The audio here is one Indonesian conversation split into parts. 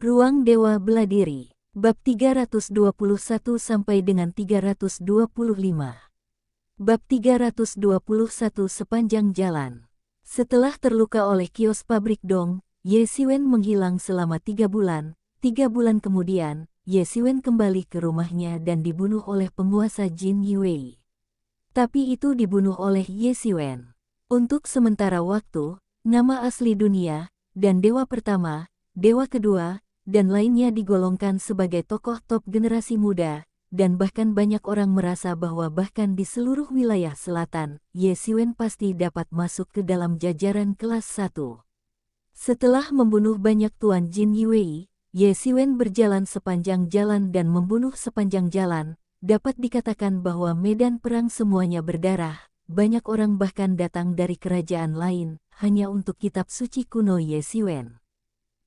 Ruang Dewa Beladiri, bab 321 sampai dengan 325. Bab 321 sepanjang jalan. Setelah terluka oleh kios pabrik Dong, Ye Siwen menghilang selama 3 bulan. 3 bulan kemudian, Ye Siwen kembali ke rumahnya dan dibunuh oleh penguasa Jin Yue. Tapi itu dibunuh oleh Ye Siwen. Untuk sementara waktu, nama asli dunia, dan dewa pertama, dewa kedua, dan lainnya digolongkan sebagai tokoh top generasi muda, dan bahkan banyak orang merasa bahwa bahkan di seluruh wilayah selatan, Ye Siwen pasti dapat masuk ke dalam jajaran kelas 1. Setelah membunuh banyak Tuan Jin Yue, Ye Siwen berjalan sepanjang jalan dan membunuh sepanjang jalan. Dapat dikatakan bahwa medan perang semuanya berdarah, banyak orang bahkan datang dari kerajaan lain, hanya untuk kitab suci kuno Ye Siwen.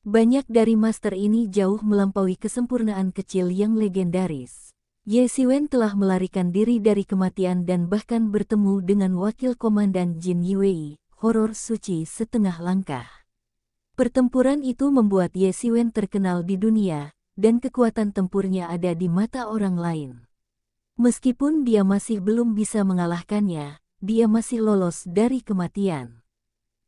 Banyak dari master ini jauh melampaui kesempurnaan kecil yang legendaris. Ye Siwen telah melarikan diri dari kematian dan bahkan bertemu dengan wakil komandan Jin Yue, horor suci setengah langkah. Pertempuran itu membuat Ye Siwen terkenal di dunia, dan kekuatan tempurnya ada di mata orang lain. Meskipun dia masih belum bisa mengalahkannya, dia masih lolos dari kematian.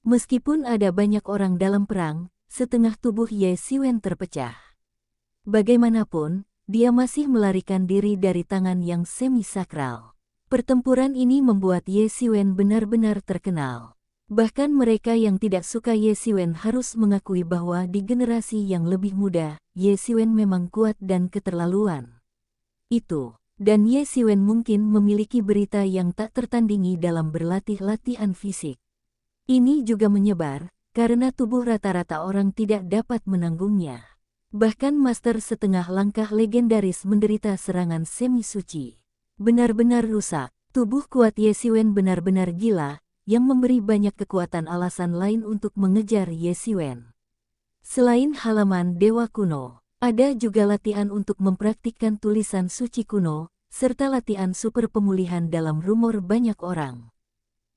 Meskipun ada banyak orang dalam perang, setengah tubuh Ye Siwen terpecah. Bagaimanapun, dia masih melarikan diri dari tangan yang semi-sakral. Pertempuran ini membuat Ye Siwen benar-benar terkenal. Bahkan mereka yang tidak suka Ye Siwen harus mengakui bahwa di generasi yang lebih muda, Ye Siwen memang kuat dan keterlaluan. Dan Ye Siwen mungkin memiliki berita yang tak tertandingi dalam berlatih latihan fisik. Ini juga menyebar, karena tubuh rata-rata orang tidak dapat menanggungnya. Bahkan master setengah langkah legendaris menderita serangan semi-suci. Benar-benar rusak, tubuh kuat Ye Siwen benar-benar gila, yang memberi banyak kekuatan alasan lain untuk mengejar Ye Siwen. Selain halaman Dewa Kuno, ada juga latihan untuk mempraktikkan tulisan suci kuno, serta latihan super pemulihan dalam rumor banyak orang.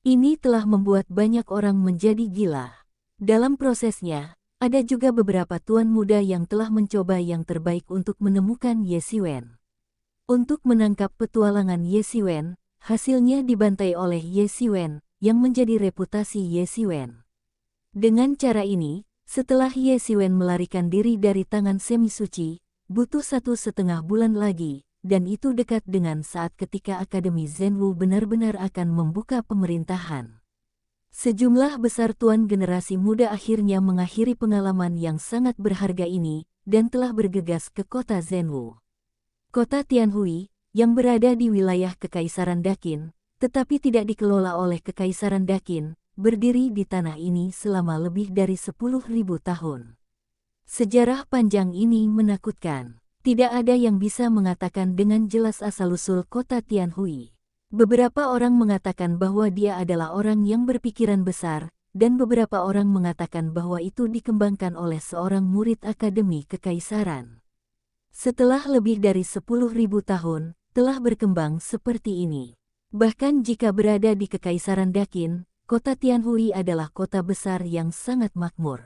Ini telah membuat banyak orang menjadi gila. Dalam prosesnya, ada juga beberapa tuan muda yang telah mencoba yang terbaik untuk menemukan Ye Siwen. Untuk menangkap petualangan Ye Siwen, hasilnya dibantai oleh Ye Siwen, yang menjadi reputasi Ye Siwen. Dengan cara ini, setelah Ye Siwen melarikan diri dari tangan semi-suci, butuh 1,5 bulan lagi, dan itu dekat dengan saat ketika Akademi Zhenwu benar-benar akan membuka pemerintahan. Sejumlah besar tuan generasi muda akhirnya mengakhiri pengalaman yang sangat berharga ini, dan telah bergegas ke kota Zhenwu. Kota Tianhui, yang berada di wilayah Kekaisaran Dakin, tetapi tidak dikelola oleh Kekaisaran Dakin, berdiri di tanah ini selama lebih dari 10.000 tahun. Sejarah panjang ini menakutkan. Tidak ada yang bisa mengatakan dengan jelas asal-usul kota Tianhui. Beberapa orang mengatakan bahwa dia adalah orang yang berpikiran besar, dan beberapa orang mengatakan bahwa itu dikembangkan oleh seorang murid Akademi Kekaisaran. Setelah lebih dari 10.000 tahun, telah berkembang seperti ini. Bahkan jika berada di Kekaisaran Dakin, kota Tianhui adalah kota besar yang sangat makmur.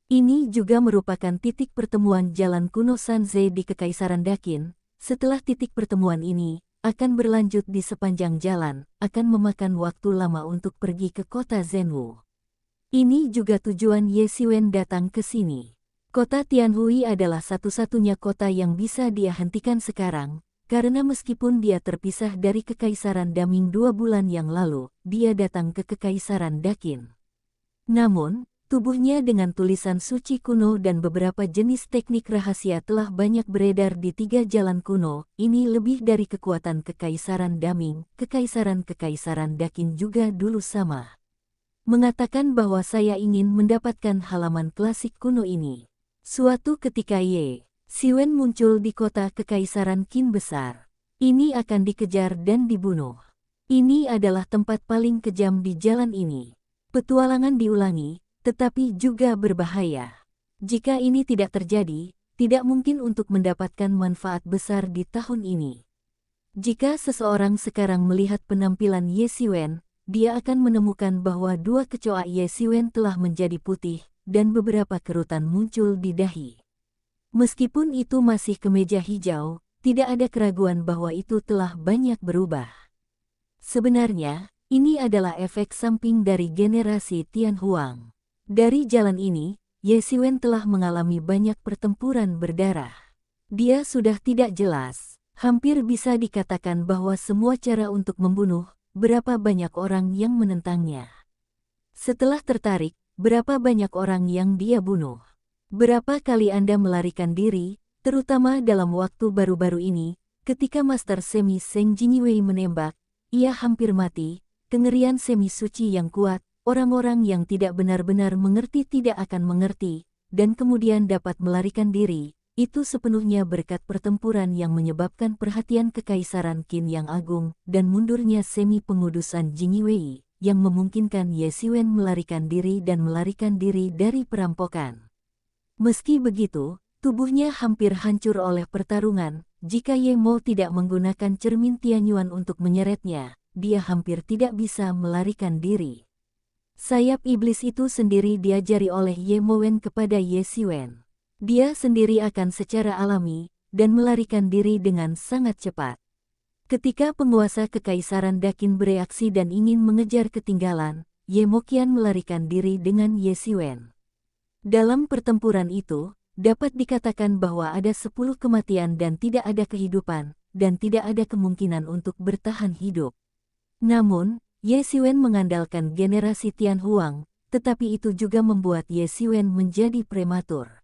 Ini juga merupakan titik pertemuan jalan kuno Sanzhe di Kekaisaran Dakin. Setelah titik pertemuan ini, akan berlanjut di sepanjang jalan, akan memakan waktu lama untuk pergi ke kota Zhenwu. Ini juga tujuan Ye Siwen datang ke sini. Kota Tianhui adalah satu-satunya kota yang bisa dia hentikan sekarang, karena meskipun dia terpisah dari Kekaisaran Daming 2 bulan yang lalu, dia datang ke Kekaisaran Dakin. Namun, tubuhnya dengan tulisan suci kuno dan beberapa jenis teknik rahasia telah banyak beredar di 3 jalan kuno. Ini lebih dari kekuatan Kekaisaran Daming. Kekaisaran Dakin juga dulu sama. Mengatakan bahwa saya ingin mendapatkan halaman klasik kuno ini. Suatu ketika Ye Siwen muncul di kota Kekaisaran Qin besar. Ini akan dikejar dan dibunuh. Ini adalah tempat paling kejam di jalan ini. Petualangan diulangi, tetapi juga berbahaya. Jika ini tidak terjadi, tidak mungkin untuk mendapatkan manfaat besar di tahun ini. Jika seseorang sekarang melihat penampilan Ye Siwen, dia akan menemukan bahwa 2 kecoa Ye Siwen telah menjadi putih, dan beberapa kerutan muncul di dahi. Meskipun itu masih kemeja hijau, tidak ada keraguan bahwa itu telah banyak berubah. Sebenarnya, ini adalah efek samping dari generasi Tianhuang. Dari jalan ini, Ye Xiwen telah mengalami banyak pertempuran berdarah. Dia sudah tidak jelas. Hampir bisa dikatakan bahwa semua cara untuk membunuh, berapa banyak orang yang menentangnya. Setelah tertarik, berapa banyak orang yang dia bunuh. Berapa kali Anda melarikan diri, terutama dalam waktu baru-baru ini, ketika Master Semi Seng Jinyiwei menembak, ia hampir mati, kengerian semi suci yang kuat, orang-orang yang tidak benar-benar mengerti tidak akan mengerti, dan kemudian dapat melarikan diri. Itu sepenuhnya berkat pertempuran yang menyebabkan perhatian Kekaisaran Qin yang agung dan mundurnya semi pengudusan Jinyiwei, yang memungkinkan Ye Xiwen melarikan diri dari perampokan. Meski begitu, tubuhnya hampir hancur oleh pertarungan. Jika Ye Mo tidak menggunakan cermin Tianyuan untuk menyeretnya, dia hampir tidak bisa melarikan diri. Sayap iblis itu sendiri diajari oleh Ye Mo Wen kepada Ye Xiwen. Dia sendiri akan secara alami dan melarikan diri dengan sangat cepat. Ketika penguasa Kekaisaran Dakin bereaksi dan ingin mengejar ketinggalan, Ye Mo kian melarikan diri dengan Ye Xiwen. Dalam pertempuran itu, dapat dikatakan bahwa ada 10 kematian dan tidak ada kehidupan, dan tidak ada kemungkinan untuk bertahan hidup. Namun, Ye Xiwen mengandalkan generasi Tianhuang, tetapi itu juga membuat Ye Xiwen menjadi prematur.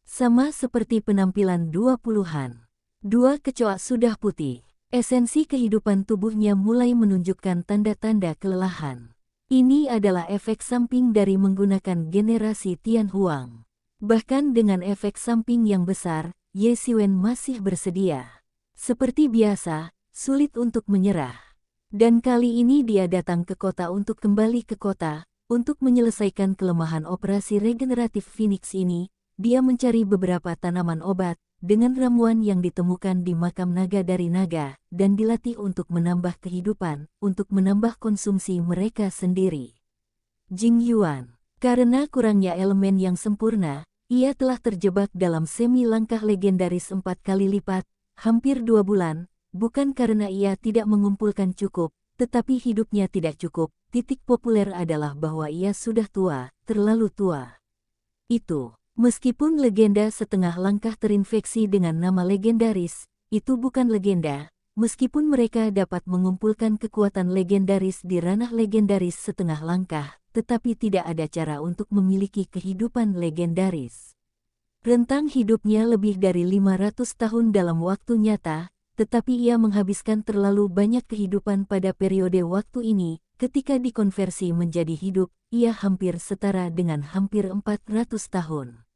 Sama seperti penampilan 20-an. Dua kecoa sudah putih. Esensi kehidupan tubuhnya mulai menunjukkan tanda-tanda kelelahan. Ini adalah efek samping dari menggunakan generasi Tianhuang. Bahkan dengan efek samping yang besar, Ye Xiwen masih bersedia. Seperti biasa, sulit untuk menyerah. Dan kali ini dia datang ke kota untuk kembali ke kota, untuk menyelesaikan kelemahan operasi regeneratif Phoenix ini. Dia mencari beberapa tanaman obat, dengan ramuan yang ditemukan di makam naga dari naga, dan dilatih untuk menambah kehidupan, untuk menambah konsumsi mereka sendiri. Jing Yuan, karena kurangnya elemen yang sempurna, ia telah terjebak dalam semi langkah legendaris 4 kali lipat, hampir 2 bulan, bukan karena ia tidak mengumpulkan cukup, tetapi hidupnya tidak cukup. Titik populer adalah bahwa ia sudah tua, terlalu tua. Itu. Meskipun legenda setengah langkah terinfeksi dengan nama legendaris, itu bukan legenda, meskipun mereka dapat mengumpulkan kekuatan legendaris di ranah legendaris setengah langkah, tetapi tidak ada cara untuk memiliki kehidupan legendaris. Rentang hidupnya lebih dari 500 tahun dalam waktu nyata, tetapi ia menghabiskan terlalu banyak kehidupan pada periode waktu ini. Ketika dikonversi menjadi hidup, ia hampir setara dengan hampir 400 tahun.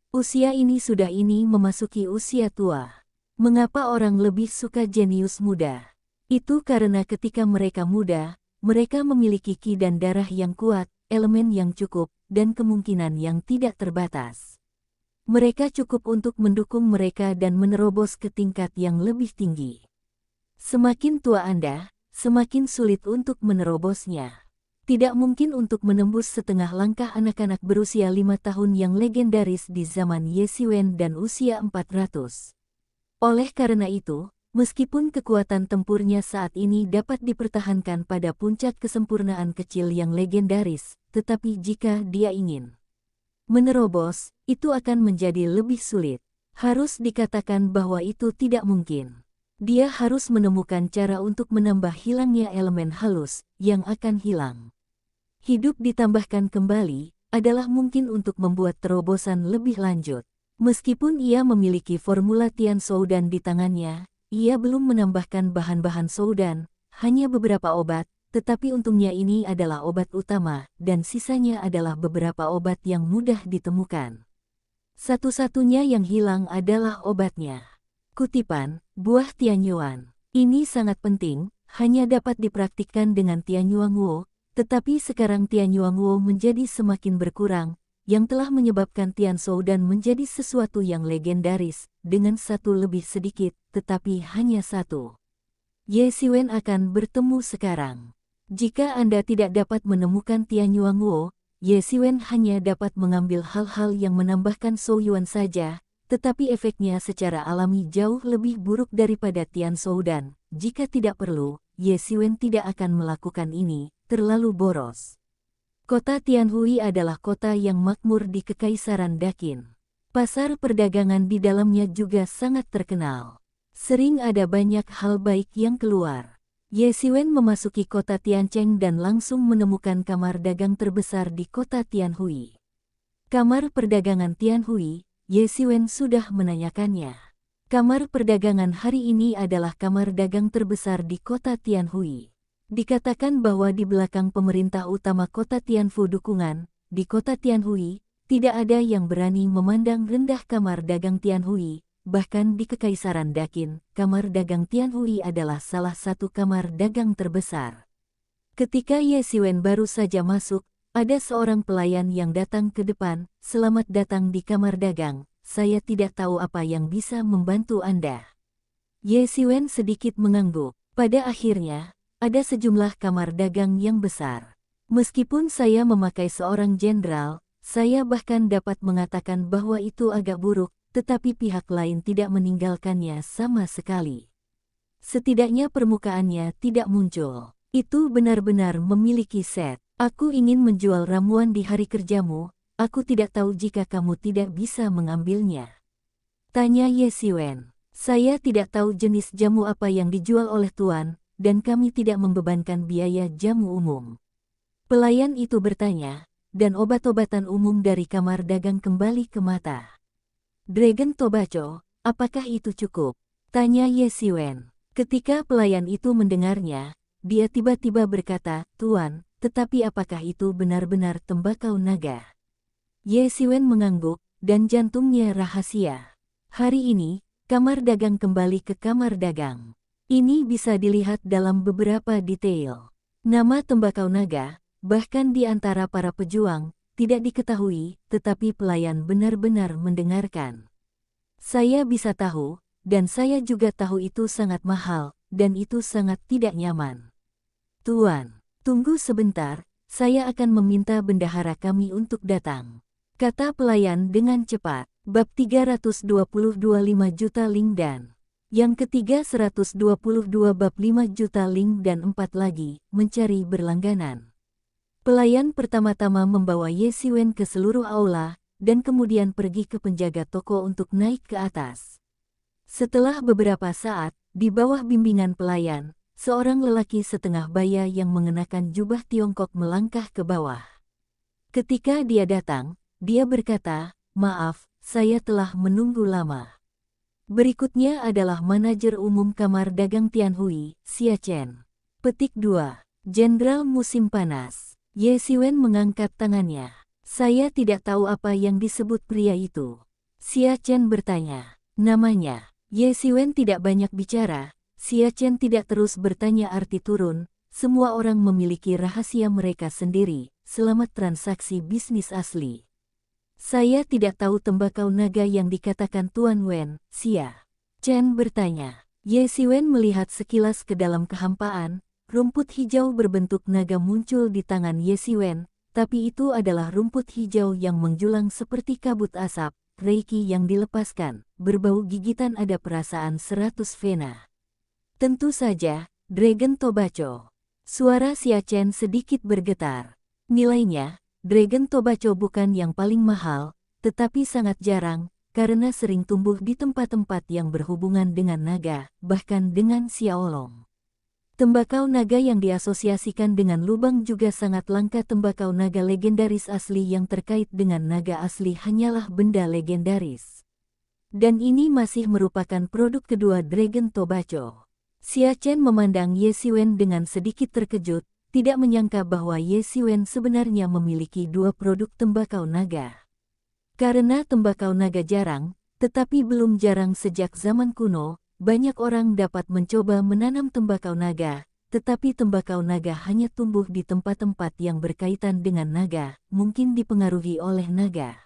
Usia ini sudah memasuki usia tua. Mengapa orang lebih suka jenius muda? Itu karena ketika mereka muda, mereka memiliki ki dan darah yang kuat, elemen yang cukup, dan kemungkinan yang tidak terbatas. Mereka cukup untuk mendukung mereka dan menerobos ke tingkat yang lebih tinggi. Semakin tua Anda, semakin sulit untuk menerobosnya. Tidak mungkin untuk menembus setengah langkah anak-anak berusia 5 tahun yang legendaris di zaman Ye Xiwen dan usia 400. Oleh karena itu, meskipun kekuatan tempurnya saat ini dapat dipertahankan pada puncak kesempurnaan kecil yang legendaris, tetapi jika dia ingin menerobos, itu akan menjadi lebih sulit. Harus dikatakan bahwa itu tidak mungkin. Dia harus menemukan cara untuk menambah hilangnya elemen halus yang akan hilang. Hidup ditambahkan kembali adalah mungkin untuk membuat terobosan lebih lanjut. Meskipun ia memiliki formula Tian Shoudan di tangannya, ia belum menambahkan bahan-bahan Shoudan, hanya beberapa obat, tetapi untungnya ini adalah obat utama, dan sisanya adalah beberapa obat yang mudah ditemukan. Satu-satunya yang hilang adalah obatnya. Kutipan, buah Tianyuan. Ini sangat penting, hanya dapat dipraktikkan dengan Tianyuan Wo, tetapi sekarang Tianyuan Wo menjadi semakin berkurang, yang telah menyebabkan Tian Shoudan menjadi sesuatu yang legendaris, dengan satu lebih sedikit, tetapi hanya satu. Ye Xiwen akan bertemu sekarang. Jika Anda tidak dapat menemukan Tianyuan Wo, Ye Xiwen hanya dapat mengambil hal-hal yang menambahkan Shou Yuan saja, tetapi efeknya secara alami jauh lebih buruk daripada Tian Shou dan, jika tidak perlu, Ye Xiwen tidak akan melakukan ini, terlalu boros. Kota Tianhui adalah kota yang makmur di Kekaisaran Daqin. Pasar perdagangan di dalamnya juga sangat terkenal. Sering ada banyak hal baik yang keluar. Ye Xiwen memasuki kota Tiancheng dan langsung menemukan kamar dagang terbesar di kota Tianhui. Kamar perdagangan Tianhui, Ye Xiwen sudah menanyakannya. Kamar perdagangan hari ini adalah kamar dagang terbesar di kota Tianhui. Dikatakan bahwa di belakang pemerintah utama kota Tianfu dukungan, di kota Tianhui, tidak ada yang berani memandang rendah kamar dagang Tianhui. Bahkan di Kekaisaran Daqin, kamar dagang Tianhui adalah salah satu kamar dagang terbesar. Ketika Ye Xiwen baru saja masuk, ada seorang pelayan yang datang ke depan, "Selamat datang di kamar dagang, saya tidak tahu apa yang bisa membantu Anda." Ye Xiwen sedikit mengangguk. Pada akhirnya, ada sejumlah kamar dagang yang besar. Meskipun saya memakai seorang jenderal, saya bahkan dapat mengatakan bahwa itu agak buruk, tetapi pihak lain tidak meninggalkannya sama sekali. Setidaknya permukaannya tidak muncul. Itu benar-benar memiliki set. "Aku ingin menjual ramuan di hari kerjamu, aku tidak tahu jika kamu tidak bisa mengambilnya," tanya Ye Xiwen. "Saya tidak tahu jenis jamu apa yang dijual oleh Tuan, dan kami tidak membebankan biaya jamu umum." Pelayan itu bertanya, dan obat-obatan umum dari kamar dagang kembali ke mata. "Dragon Tobacco, apakah itu cukup?" tanya Ye Xiwen. Ketika pelayan itu mendengarnya, dia tiba-tiba berkata, "Tuan, tetapi apakah itu benar-benar tembakau naga?" Ye Xiwen mengangguk, dan jantungnya rahasia. Hari ini, kamar dagang kembali ke kamar dagang. Ini bisa dilihat dalam beberapa detail. Nama tembakau naga, bahkan di antara para pejuang, tidak diketahui, tetapi pelayan benar-benar mendengarkan. "Saya bisa tahu, dan saya juga tahu itu sangat mahal, dan itu sangat tidak nyaman." "Tuan, tunggu sebentar, saya akan meminta bendahara kami untuk datang," kata pelayan dengan cepat. Bab 322 5 juta ling dan yang ketiga 122 bab 5 juta ling dan 4 lagi, mencari berlangganan. Pelayan pertama-tama membawa Ye Xiwen ke seluruh aula, dan kemudian pergi ke penjaga toko untuk naik ke atas. Setelah beberapa saat, di bawah bimbingan pelayan, seorang lelaki setengah baya yang mengenakan jubah Tiongkok melangkah ke bawah. Ketika dia datang, dia berkata, "Maaf, saya telah menunggu lama." Berikutnya adalah manajer umum kamar dagang Tianhui, Xia Chen. Petik 2. Jenderal musim panas. Ye Xiwen mengangkat tangannya. "Saya tidak tahu apa yang disebut pria itu." Xia Chen bertanya. "Namanya." Ye Xiwen tidak banyak bicara. Xia Chen tidak terus bertanya arti turun, semua orang memiliki rahasia mereka sendiri, selamat transaksi bisnis asli. "Saya tidak tahu tembakau naga yang dikatakan Tuan Wen." Xia Chen bertanya. Ye Xiwen melihat sekilas ke dalam kehampaan, rumput hijau berbentuk naga muncul di tangan Ye Xiwen, tapi itu adalah rumput hijau yang menjulang seperti kabut asap, reiki yang dilepaskan, berbau gigitan, ada perasaan 100 vena. "Tentu saja, Dragon Tobacco." Suara Xia Chen sedikit bergetar. Nilainya, Dragon Tobacco bukan yang paling mahal, tetapi sangat jarang, karena sering tumbuh di tempat-tempat yang berhubungan dengan naga, bahkan dengan Xiaolong. Tembakau naga yang diasosiasikan dengan lubang juga sangat langka. Tembakau naga legendaris asli yang terkait dengan naga asli hanyalah benda legendaris. Dan ini masih merupakan produk kedua Dragon Tobacco. Xia Chen memandang Ye Xiwen dengan sedikit terkejut, tidak menyangka bahwa Ye Xiwen sebenarnya memiliki dua produk tembakau naga. Karena tembakau naga jarang, tetapi belum jarang sejak zaman kuno, banyak orang dapat mencoba menanam tembakau naga, tetapi tembakau naga hanya tumbuh di tempat-tempat yang berkaitan dengan naga, mungkin dipengaruhi oleh naga.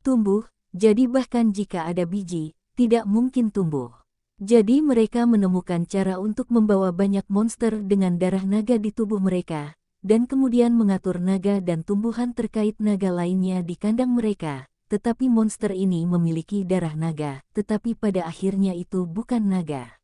Tumbuh, jadi bahkan jika ada biji, tidak mungkin tumbuh. Jadi mereka menemukan cara untuk membawa banyak monster dengan darah naga di tubuh mereka, dan kemudian mengatur naga dan tumbuhan terkait naga lainnya di kandang mereka, tetapi monster ini memiliki darah naga, tetapi pada akhirnya itu bukan naga.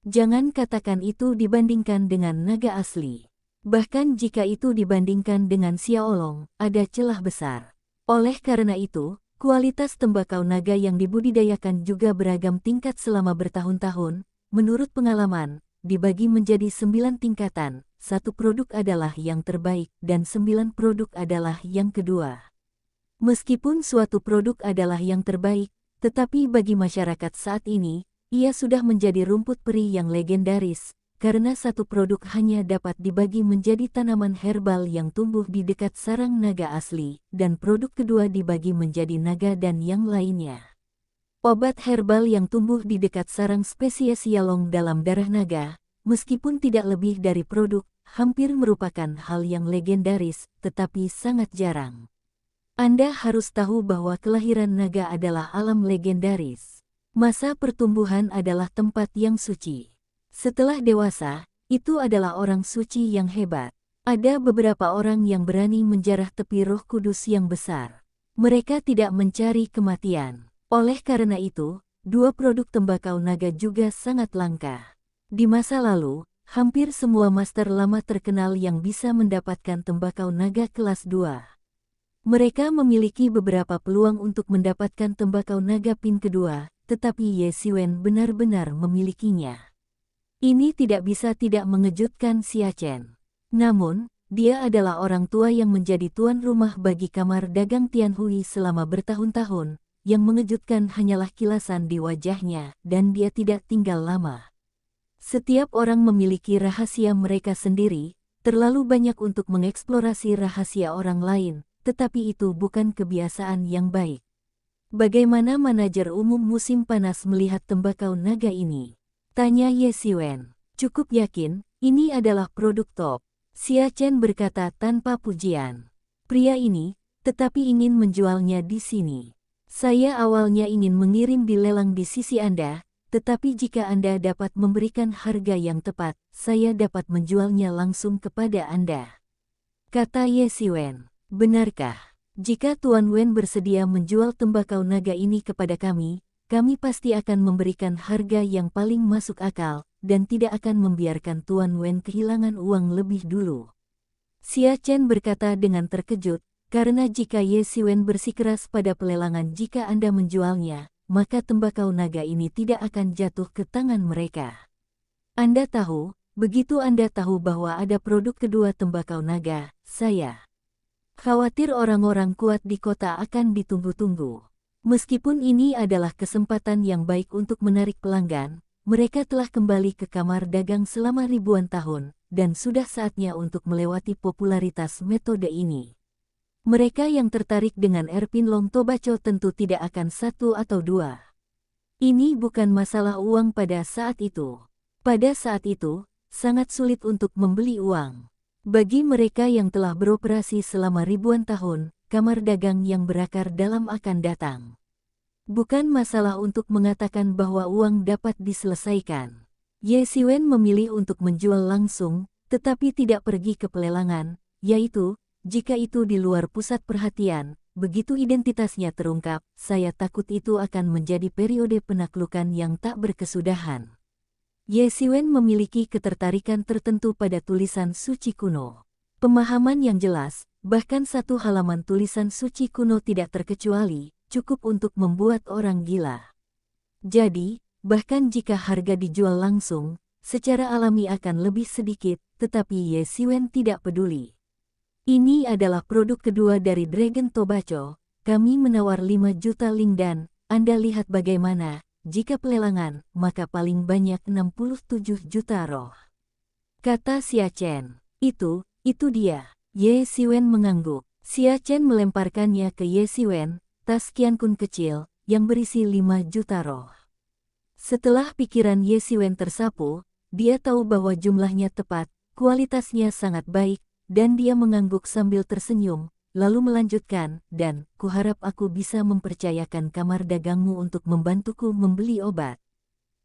Jangan katakan itu dibandingkan dengan naga asli. Bahkan jika itu dibandingkan dengan Xiaolong, ada celah besar. Oleh karena itu, kualitas tembakau naga yang dibudidayakan juga beragam tingkat selama bertahun-tahun. Menurut pengalaman, dibagi menjadi 9 tingkatan, 1 produk adalah yang terbaik dan 9 produk adalah yang kedua. Meskipun suatu produk adalah yang terbaik, tetapi bagi masyarakat saat ini, ia sudah menjadi rumput peri yang legendaris, karena satu produk hanya dapat dibagi menjadi tanaman herbal yang tumbuh di dekat sarang naga asli, dan produk kedua dibagi menjadi naga dan yang lainnya. Obat herbal yang tumbuh di dekat sarang spesies Yalong dalam darah naga, meskipun tidak lebih dari produk, hampir merupakan hal yang legendaris, tetapi sangat jarang. Anda harus tahu bahwa kelahiran naga adalah alam legendaris. Masa pertumbuhan adalah tempat yang suci. Setelah dewasa, itu adalah orang suci yang hebat. Ada beberapa orang yang berani menjarah tepi Roh Kudus yang besar. Mereka tidak mencari kematian. Oleh karena itu, 2 produk tembakau naga juga sangat langka. Di masa lalu, hampir semua master lama terkenal yang bisa mendapatkan tembakau naga kelas 2. Mereka memiliki beberapa peluang untuk mendapatkan tembakau naga pin kedua, tetapi Ye Xiwen benar-benar memilikinya. Ini tidak bisa tidak mengejutkan Xia Chen. Namun, dia adalah orang tua yang menjadi tuan rumah bagi kamar dagang Tianhui selama bertahun-tahun, yang mengejutkan hanyalah kilasan di wajahnya, dan dia tidak tinggal lama. Setiap orang memiliki rahasia mereka sendiri, terlalu banyak untuk mengeksplorasi rahasia orang lain, tetapi itu bukan kebiasaan yang baik. Bagaimana manajer umum musim panas melihat tembakau naga ini? Tanya Ye Xiwen. Cukup yakin, ini adalah produk top. Xia Chen berkata tanpa pujian. Pria ini, tetapi ingin menjualnya di sini. Saya awalnya ingin mengirim di lelang di sisi Anda, tetapi jika Anda dapat memberikan harga yang tepat, saya dapat menjualnya langsung kepada Anda. Kata Ye Xiwen. Benarkah? Jika Tuan Wen bersedia menjual tembakau naga ini kepada kami pasti akan memberikan harga yang paling masuk akal, dan tidak akan membiarkan Tuan Wen kehilangan uang lebih dulu. Xia Chen berkata dengan terkejut, karena jika Ye Xiwen bersikeras pada pelelangan jika Anda menjualnya, maka tembakau naga ini tidak akan jatuh ke tangan mereka. Anda tahu, begitu Anda tahu bahwa ada produk kedua tembakau naga, saya khawatir orang-orang kuat di kota akan ditunggu-tunggu. Meskipun ini adalah kesempatan yang baik untuk menarik pelanggan, mereka telah kembali ke kamar dagang selama ribuan tahun, dan sudah saatnya untuk melewati popularitas metode ini. Mereka yang tertarik dengan Erpin Long Tobaco tentu tidak akan 1 atau 2. Ini bukan masalah uang pada saat itu. Pada saat itu, sangat sulit untuk membeli uang. Bagi mereka yang telah beroperasi selama ribuan tahun, kamar dagang yang berakar dalam akan datang. Bukan masalah untuk mengatakan bahwa uang dapat diselesaikan. Ye Xiwen memilih untuk menjual langsung, tetapi tidak pergi ke pelelangan, yaitu, jika itu di luar pusat perhatian, begitu identitasnya terungkap, saya takut itu akan menjadi periode penaklukan yang tak berkesudahan. Ye Xiwen memiliki ketertarikan tertentu pada tulisan suci kuno. Pemahaman yang jelas, bahkan 1 halaman tulisan suci kuno tidak terkecuali, cukup untuk membuat orang gila. Jadi, bahkan jika harga dijual langsung, secara alami akan lebih sedikit, tetapi Ye Xiwen tidak peduli. Ini adalah produk kedua dari Dragon Tobacco, kami menawar 5 juta ling dan, Anda lihat bagaimana, jika pelelangan, maka paling banyak 67 juta roh. Kata Xia Chen. Itu dia. Ye Xiwen mengangguk. Xia Chen melemparkannya ke Ye Xiwen, tas Qiankun kecil, yang berisi 5 juta roh. Setelah pikiran Ye Xiwen tersapu, dia tahu bahwa jumlahnya tepat, kualitasnya sangat baik, dan dia mengangguk sambil tersenyum, lalu melanjutkan, dan, kuharap aku bisa mempercayakan kamar dagangmu untuk membantuku membeli obat.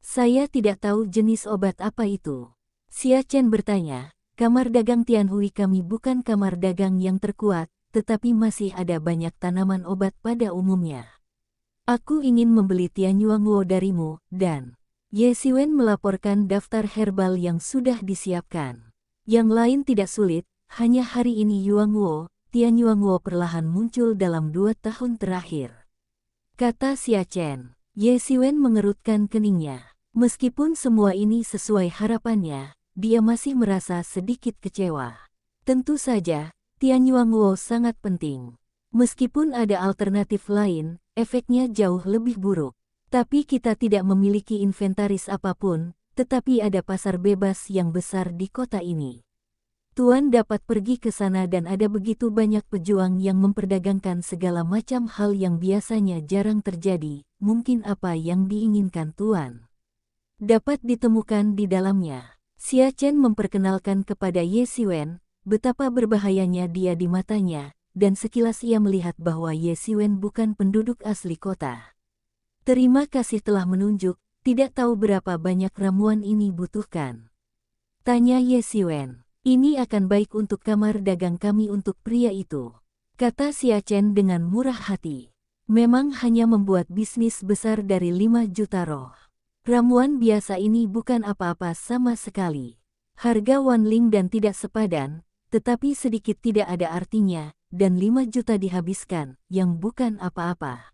Saya tidak tahu jenis obat apa itu. Xia Chen bertanya, kamar dagang Tianhui kami bukan kamar dagang yang terkuat, tetapi masih ada banyak tanaman obat pada umumnya. Aku ingin membeli Tianyuanguo darimu, dan Ye Xiwen melaporkan daftar herbal yang sudah disiapkan. Yang lain tidak sulit, hanya hari ini Tianyuanguo perlahan muncul dalam 2 tahun terakhir. Kata Xia Chen. Ye Xiwen mengerutkan keningnya. Meskipun semua ini sesuai harapannya, dia masih merasa sedikit kecewa. Tentu saja, Tianyuanguo sangat penting. Meskipun ada alternatif lain, efeknya jauh lebih buruk. Tapi kita tidak memiliki inventaris apapun, tetapi ada pasar bebas yang besar di kota ini. Tuan dapat pergi ke sana dan ada begitu banyak pejuang yang memperdagangkan segala macam hal yang biasanya jarang terjadi. Mungkin apa yang diinginkan Tuan dapat ditemukan di dalamnya. Xia Chen memperkenalkan kepada Ye Xiwen betapa berbahayanya dia di matanya, dan sekilas ia melihat bahwa Ye Xiwen bukan penduduk asli kota. Terima kasih telah menunjuk, tidak tahu berapa banyak ramuan ini butuhkan. Tanya Ye Xiwen. Ini akan baik untuk kamar dagang kami untuk pria itu. Kata Xia Chen dengan murah hati. Memang hanya membuat bisnis besar dari 5 juta roh. Ramuan biasa ini bukan apa-apa sama sekali. Harga Wanling dan tidak sepadan, tetapi sedikit tidak ada artinya, dan 5 juta dihabiskan, yang bukan apa-apa.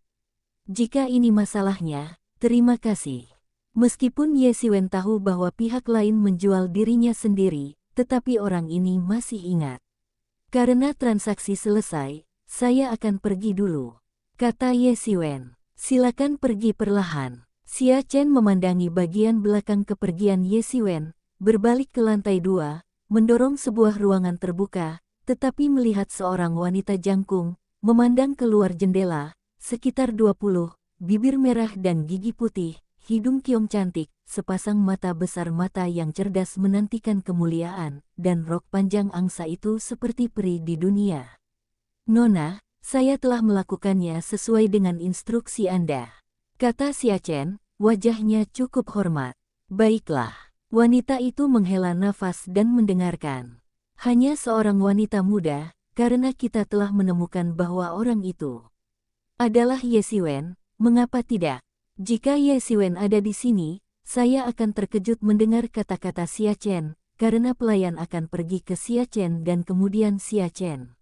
Jika ini masalahnya, terima kasih. Meskipun Ye Xiwen tahu bahwa pihak lain menjual dirinya sendiri, tetapi orang ini masih ingat. Karena transaksi selesai, saya akan pergi dulu. Kata Ye Xiwen. Silakan pergi perlahan. Xia Chen memandangi bagian belakang kepergian Ye Xiwen, berbalik ke lantai 2, mendorong sebuah ruangan terbuka, tetapi melihat seorang wanita jangkung, memandang keluar jendela, sekitar 20, bibir merah dan gigi putih, hidung kiong cantik, sepasang mata besar mata yang cerdas menantikan kemuliaan, dan rok panjang angsa itu seperti peri di dunia. Nona, saya telah melakukannya sesuai dengan instruksi Anda. Kata Xia Chen, wajahnya cukup hormat. Baiklah. Wanita itu menghela nafas dan mendengarkan. Hanya seorang wanita muda, karena kita telah menemukan bahwa orang itu adalah Ye Xiwen, mengapa tidak? Jika Ye Xiwen ada di sini, saya akan terkejut mendengar kata-kata Xia Chen, karena pelayan akan pergi ke Xia Chen dan kemudian Xia Chen.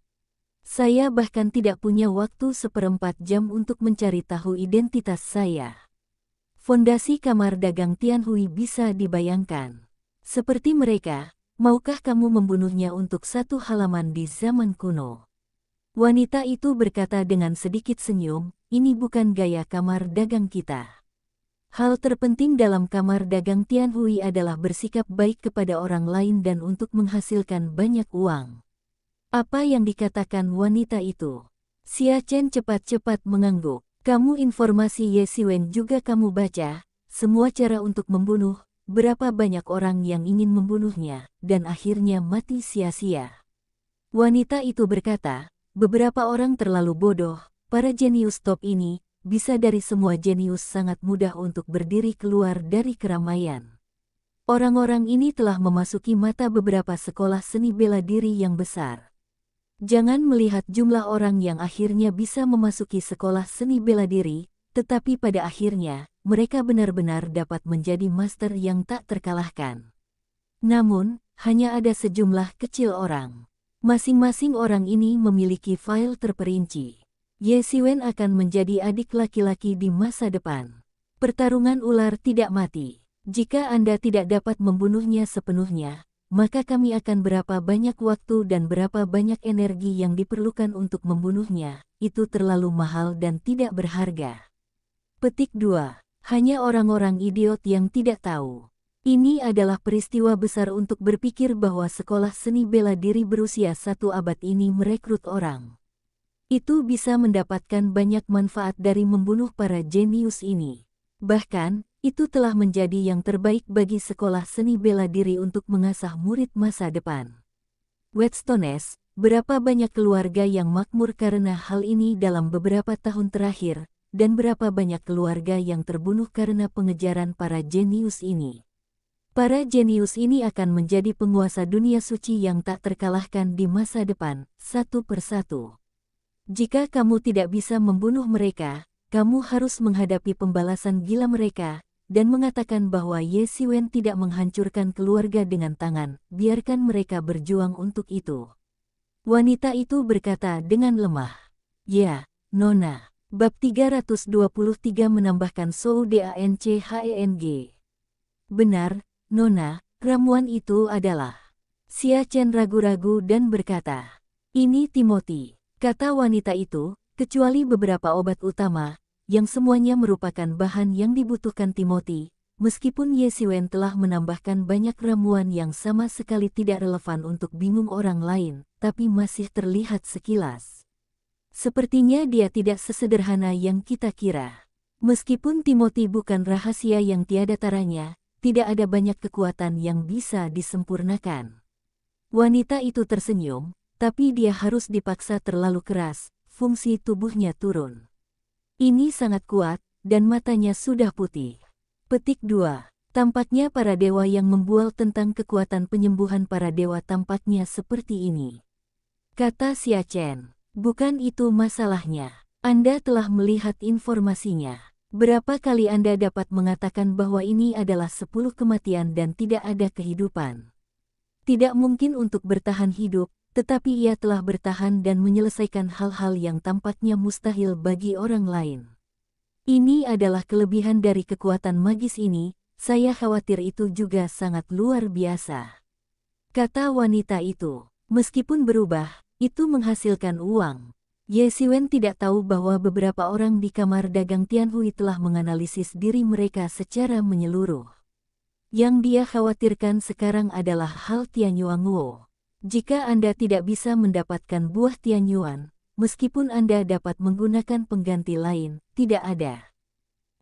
Saya bahkan tidak punya waktu 1/4 jam untuk mencari tahu identitas saya. Fondasi kamar dagang Tianhui bisa dibayangkan. Seperti mereka, maukah kamu membunuhnya untuk 1 halaman di zaman kuno? Wanita itu berkata dengan sedikit senyum, ini bukan gaya kamar dagang kita. Hal terpenting dalam kamar dagang Tianhui adalah bersikap baik kepada orang lain dan untuk menghasilkan banyak uang. Apa yang dikatakan wanita itu? Xia Chen cepat-cepat mengangguk. Kamu informasi Ye Xiwen juga kamu baca, semua cara untuk membunuh, berapa banyak orang yang ingin membunuhnya, dan akhirnya mati sia-sia. Wanita itu berkata, beberapa orang terlalu bodoh, para jenius top ini, bisa dari semua jenius sangat mudah untuk berdiri keluar dari keramaian. Orang-orang ini telah memasuki mata beberapa sekolah seni bela diri yang besar. Jangan melihat jumlah orang yang akhirnya bisa memasuki sekolah seni bela diri, tetapi pada akhirnya, mereka benar-benar dapat menjadi master yang tak terkalahkan. Namun, hanya ada sejumlah kecil orang. Masing-masing orang ini memiliki file terperinci. Ye Xiwen akan menjadi adik laki-laki di masa depan. Pertarungan ular tidak mati. Jika Anda tidak dapat membunuhnya sepenuhnya, maka kami akan berapa banyak waktu dan berapa banyak energi yang diperlukan untuk membunuhnya, itu terlalu mahal dan tidak berharga. Petik 2. Hanya orang-orang idiot yang tidak tahu. Ini adalah peristiwa besar untuk berpikir bahwa sekolah seni bela diri berusia 1 abad ini merekrut orang. Itu bisa mendapatkan banyak manfaat dari membunuh para jenius ini. Bahkan, itu telah menjadi yang terbaik bagi sekolah seni bela diri untuk mengasah murid masa depan. Whetstones, berapa banyak keluarga yang makmur karena hal ini dalam beberapa tahun terakhir, dan berapa banyak keluarga yang terbunuh karena pengejaran para jenius ini. Para jenius ini akan menjadi penguasa dunia suci yang tak terkalahkan di masa depan, satu persatu. Jika kamu tidak bisa membunuh mereka, kamu harus menghadapi pembalasan gila mereka, dan mengatakan bahwa Ye Xiwen tidak menghancurkan keluarga dengan tangan, biarkan mereka berjuang untuk itu. Wanita itu berkata dengan lemah. Ya, Nona. Bab 323 menambahkan Sou Danceheng. Benar, Nona, ramuan itu adalah. Xia Chen ragu-ragu dan berkata. Ini Timothy, kata wanita itu, kecuali beberapa obat utama, yang semuanya merupakan bahan yang dibutuhkan Timothy, meskipun Ye Xiwen telah menambahkan banyak ramuan yang sama sekali tidak relevan untuk bingung orang lain, tapi masih terlihat sekilas. Sepertinya dia tidak sesederhana yang kita kira. Meskipun Timothy bukan rahasia yang tiada taranya, tidak ada banyak kekuatan yang bisa disempurnakan. Wanita itu tersenyum, tapi dia harus dipaksa terlalu keras, fungsi tubuhnya turun. Ini sangat kuat, dan matanya sudah putih. Petik 2. Tampaknya para dewa yang membual tentang kekuatan penyembuhan para dewa tampaknya seperti ini. Kata Xia Chen. Bukan itu masalahnya. Anda telah melihat informasinya. Berapa kali Anda dapat mengatakan bahwa ini adalah 10 kematian dan tidak ada kehidupan? Tidak mungkin untuk bertahan hidup, tetapi ia telah bertahan dan menyelesaikan hal-hal yang tampaknya mustahil bagi orang lain. Ini adalah kelebihan dari kekuatan magis ini, saya khawatir itu juga sangat luar biasa. Kata wanita itu, meskipun berubah, itu menghasilkan uang. Ye Xiwen tidak tahu bahwa beberapa orang di kamar dagang Tianhui telah menganalisis diri mereka secara menyeluruh. Yang dia khawatirkan sekarang adalah hal Tianyuan. Jika Anda tidak bisa mendapatkan buah Tianyuan, meskipun Anda dapat menggunakan pengganti lain, tidak ada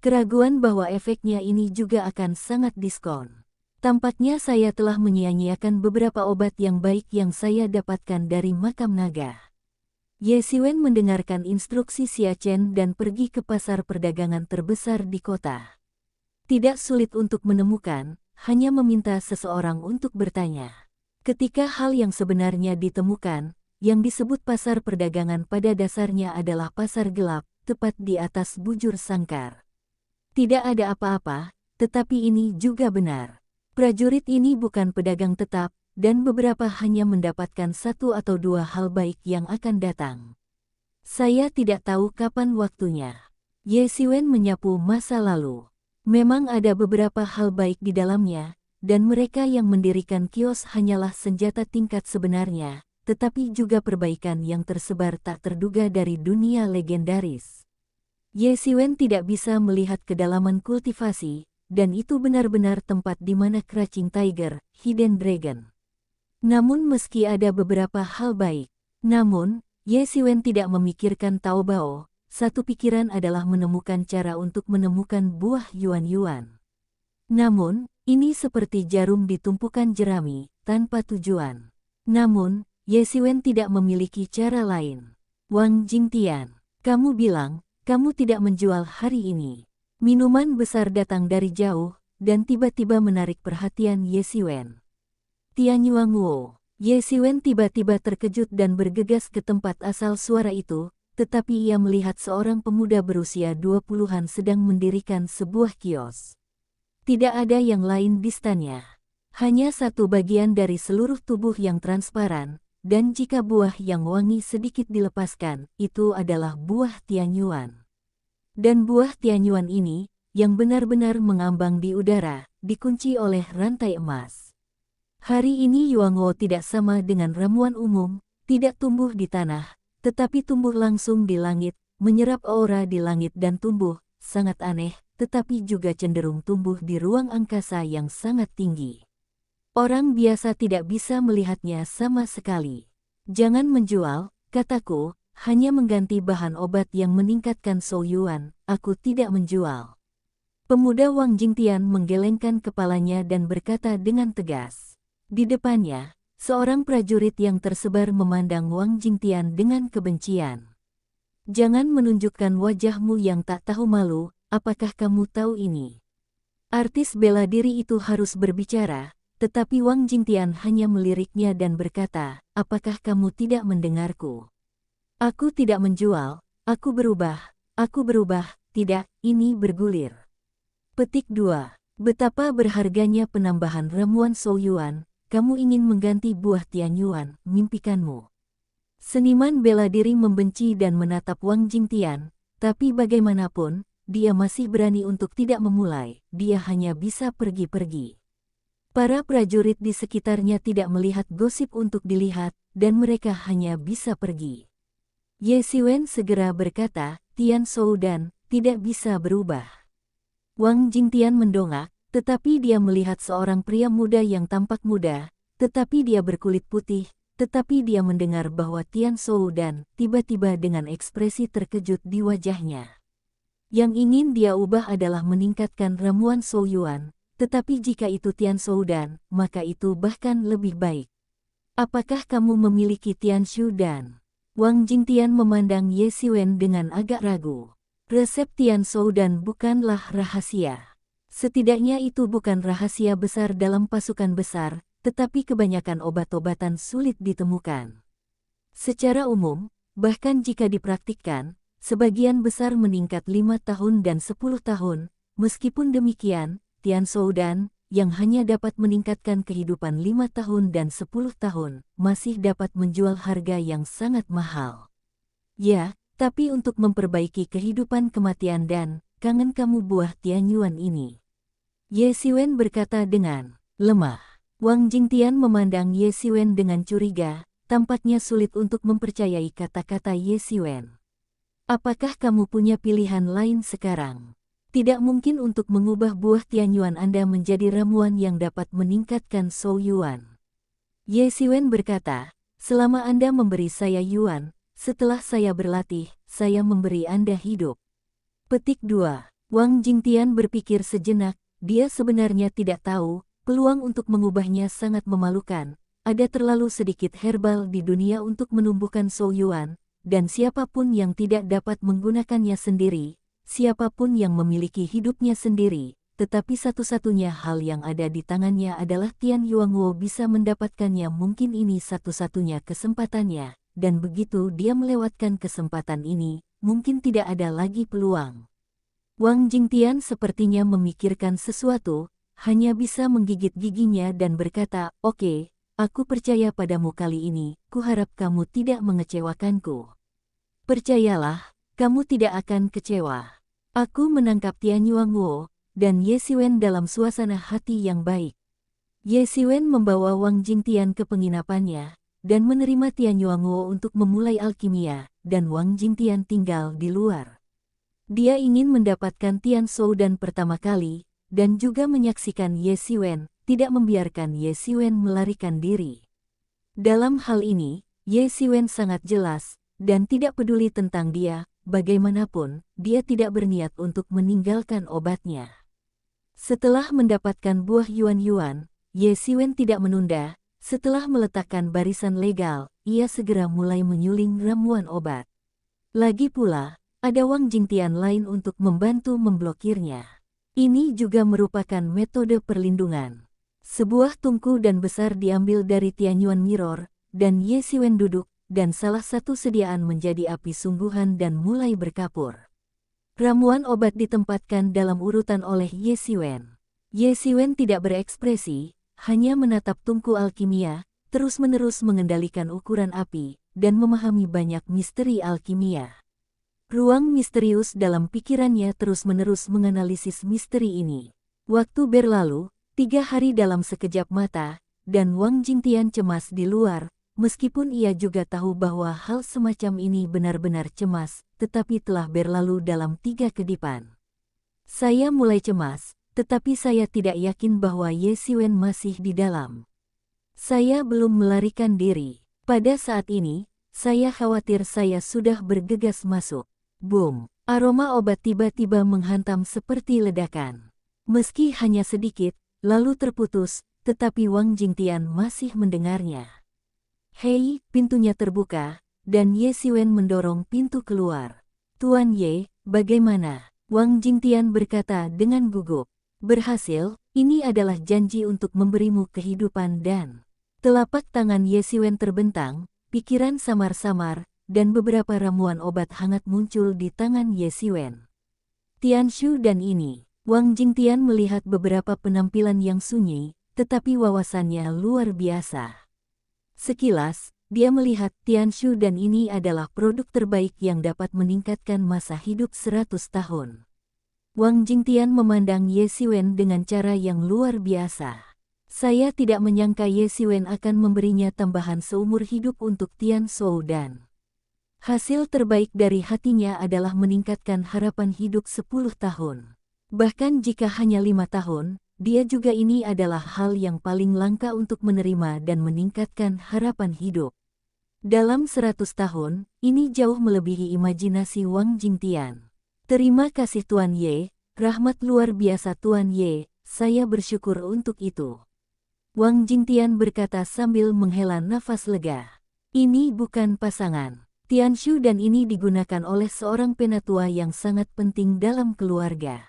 keraguan bahwa efeknya ini juga akan sangat diskon. Tampaknya saya telah menyia-nyiakan beberapa obat yang baik yang saya dapatkan dari makam naga. Ye Xiwen mendengarkan instruksi Xia Chen dan pergi ke pasar perdagangan terbesar di kota. Tidak sulit untuk menemukan, hanya meminta seseorang untuk bertanya. Ketika hal yang sebenarnya ditemukan, yang disebut pasar perdagangan pada dasarnya adalah pasar gelap, tepat di atas bujur sangkar. Tidak ada apa-apa, tetapi ini juga benar. Prajurit ini bukan pedagang tetap, dan beberapa hanya mendapatkan 1 atau 2 hal baik yang akan datang. Saya tidak tahu kapan waktunya. Ye Xiwen menyapu masa lalu. Memang ada beberapa hal baik di dalamnya, dan mereka yang mendirikan kios hanyalah senjata tingkat sebenarnya, tetapi juga perbaikan yang tersebar tak terduga dari dunia legendaris. Ye Xiwen tidak bisa melihat kedalaman kultivasi, dan itu benar-benar tempat di mana Crouching Tiger, Hidden Dragon. Namun meski ada beberapa hal baik, Ye Xiwen tidak memikirkan Taobao, satu pikiran adalah menemukan cara untuk menemukan buah Yuan-Yuan. Namun, ini seperti jarum di tumpukan jerami, tanpa tujuan. Namun, Ye Xiwen tidak memiliki cara lain. Wang Jingtian, kamu bilang, kamu tidak menjual hari ini. Minuman besar datang dari jauh, dan tiba-tiba menarik perhatian Ye Xiwen. Tianyuan. Ye Xiwen tiba-tiba terkejut dan bergegas ke tempat asal suara itu, tetapi ia melihat seorang pemuda berusia 20-an sedang mendirikan sebuah kios. Tidak ada yang lain di stannya. Hanya satu bagian dari seluruh tubuh yang transparan, dan jika buah yang wangi sedikit dilepaskan, itu adalah buah Tianyuan. Dan buah Tianyuan ini, yang benar-benar mengambang di udara, dikunci oleh rantai emas. Hari ini Yuanguo tidak sama dengan ramuan umum, tidak tumbuh di tanah, tetapi tumbuh langsung di langit, menyerap aura di langit dan tumbuh, sangat aneh, tetapi juga cenderung tumbuh di ruang angkasa yang sangat tinggi. Orang biasa tidak bisa melihatnya sama sekali. Jangan menjual, kataku, hanya mengganti bahan obat yang meningkatkan Souyuan, aku tidak menjual. Pemuda Wang Jingtian menggelengkan kepalanya dan berkata dengan tegas. Di depannya, seorang prajurit yang tersebar memandang Wang Jingtian dengan kebencian. Jangan menunjukkan wajahmu yang tak tahu malu, apakah kamu tahu ini? Artis bela diri itu harus berbicara, tetapi Wang Jingtian hanya meliriknya dan berkata, apakah kamu tidak mendengarku? Aku tidak menjual, aku berubah, tidak, ini bergulir. Petik 2. Betapa berharganya penambahan ramuan Souyuan, kamu ingin mengganti buah Tianyuan, mimpikanmu. Seniman bela diri membenci dan menatap Wang Jingtian, tapi bagaimanapun, dia masih berani untuk tidak memulai, dia hanya bisa pergi-pergi. Para prajurit di sekitarnya tidak melihat gosip untuk dilihat, dan mereka hanya bisa pergi. Ye Xiwen segera berkata, Tian Shou dan tidak bisa berubah. Wang Jingtian mendongak, tetapi dia melihat seorang pria muda yang tampak muda, tetapi dia berkulit putih, tetapi dia mendengar bahwa Tian Shou dan tiba-tiba dengan ekspresi terkejut di wajahnya. Yang ingin dia ubah adalah meningkatkan ramuan Souyuan, tetapi jika itu Tian Shou dan, maka itu bahkan lebih baik. Apakah kamu memiliki Tian Shu dan? Wang Jingtian memandang Ye Xiwen dengan agak ragu. Resep Tian Shou dan bukanlah rahasia. Setidaknya itu bukan rahasia besar dalam pasukan besar, tetapi kebanyakan obat-obatan sulit ditemukan. Secara umum, bahkan jika dipraktikkan, sebagian besar meningkat 5 tahun dan 10 tahun. Meskipun demikian, Tian Shou dan yang hanya dapat meningkatkan kehidupan 5 tahun dan 10 tahun, masih dapat menjual harga yang sangat mahal. Ya, tapi untuk memperbaiki kehidupan kematian dan kangen kamu buah Tianyuan ini. Ye Xiwen berkata dengan lemah. Wang Jingtian memandang Ye Xiwen dengan curiga, tampaknya sulit untuk mempercayai kata-kata Ye Xiwen. Apakah kamu punya pilihan lain sekarang? Tidak mungkin untuk mengubah buah Tianyuan Anda menjadi ramuan yang dapat meningkatkan Souyuan. Ye Xiwen berkata, selama Anda memberi saya Yuan, setelah saya berlatih, saya memberi Anda hidup. Petik 2. Wang Jingtian berpikir sejenak, dia sebenarnya tidak tahu, peluang untuk mengubahnya sangat memalukan, ada terlalu sedikit herbal di dunia untuk menumbuhkan Souyuan, dan siapapun yang tidak dapat menggunakannya sendiri, siapapun yang memiliki hidupnya sendiri, tetapi satu-satunya hal yang ada di tangannya adalah Tian Yuanguo bisa mendapatkannya, mungkin ini satu-satunya kesempatannya, dan begitu dia melewatkan kesempatan ini, mungkin tidak ada lagi peluang. Wang Jingtian sepertinya memikirkan sesuatu, hanya bisa menggigit giginya dan berkata, oke, aku percaya padamu kali ini, kuharap kamu tidak mengecewakanku. Percayalah, kamu tidak akan kecewa. Aku menangkap Tian Yuanguo dan Ye Xiwen dalam suasana hati yang baik. Ye Xiwen membawa Wang Jingtian ke penginapannya dan menerima Tian Yuanguo untuk memulai alkimia, dan Wang Jingtian tinggal di luar. Dia ingin mendapatkan Tian Shou dan pertama kali, dan juga menyaksikan Ye Xiwen, tidak membiarkan Ye Xiwen melarikan diri. Dalam hal ini, Ye Xiwen sangat jelas, dan tidak peduli tentang dia, bagaimanapun, dia tidak berniat untuk meninggalkan obatnya. Setelah mendapatkan buah Yuan-Yuan, Ye Xiwen tidak menunda, setelah meletakkan barisan legal, ia segera mulai menyuling ramuan obat. Lagi pula, ada Wang Jingtian lain untuk membantu memblokirnya. Ini juga merupakan metode perlindungan. Sebuah tungku dan besar diambil dari Tianyuan Mirror, dan Ye Xiwen duduk, dan salah satu sediaan menjadi api sungguhan dan mulai berkapur. Ramuan obat ditempatkan dalam urutan oleh Ye Xiwen. Ye Xiwen tidak berekspresi, hanya menatap tungku alkimia, terus-menerus mengendalikan ukuran api, dan memahami banyak misteri alkimia. Ruang misterius dalam pikirannya terus-menerus menganalisis misteri ini. Waktu berlalu, 3 hari dalam sekejap mata, dan Wang Jingtian cemas di luar, meskipun ia juga tahu bahwa hal semacam ini benar-benar cemas, tetapi telah berlalu dalam 3 kedipan. Saya mulai cemas, tetapi saya tidak yakin bahwa Ye Xiwen masih di dalam. Saya belum melarikan diri. Pada saat ini, saya khawatir saya sudah bergegas masuk. Boom! Aroma obat tiba-tiba menghantam seperti ledakan. Meski hanya sedikit, lalu terputus, tetapi Wang Jingtian masih mendengarnya. Hei, pintunya terbuka, dan Ye Xiwen mendorong pintu keluar. Tuan Ye, bagaimana? Wang Jingtian berkata dengan gugup. Berhasil, ini adalah janji untuk memberimu kehidupan dan... Telapak tangan Ye Xiwen terbentang, pikiran samar-samar, dan beberapa ramuan obat hangat muncul di tangan Ye Xiwen. Tianshu dan ini, Wang Jingtian melihat beberapa penampilan yang sunyi, tetapi wawasannya luar biasa. Sekilas, dia melihat Tianshu dan ini adalah produk terbaik yang dapat meningkatkan masa hidup 100 tahun. Wang Jingtian memandang Ye Xiwen dengan cara yang luar biasa. Saya tidak menyangka Ye Xiwen akan memberinya tambahan seumur hidup untuk Tian Shou dan hasil terbaik dari hatinya adalah meningkatkan harapan hidup 10 tahun. Bahkan jika hanya 5 tahun, dia juga ini adalah hal yang paling langka untuk menerima dan meningkatkan harapan hidup. Dalam 100 tahun, ini jauh melebihi imajinasi Wang Jingtian. Terima kasih Tuan Ye, rahmat luar biasa Tuan Ye, saya bersyukur untuk itu. Wang Jingtian berkata sambil menghela nafas lega. Ini bukan pasangan. Tianshu dan ini digunakan oleh seorang penatua yang sangat penting dalam keluarga.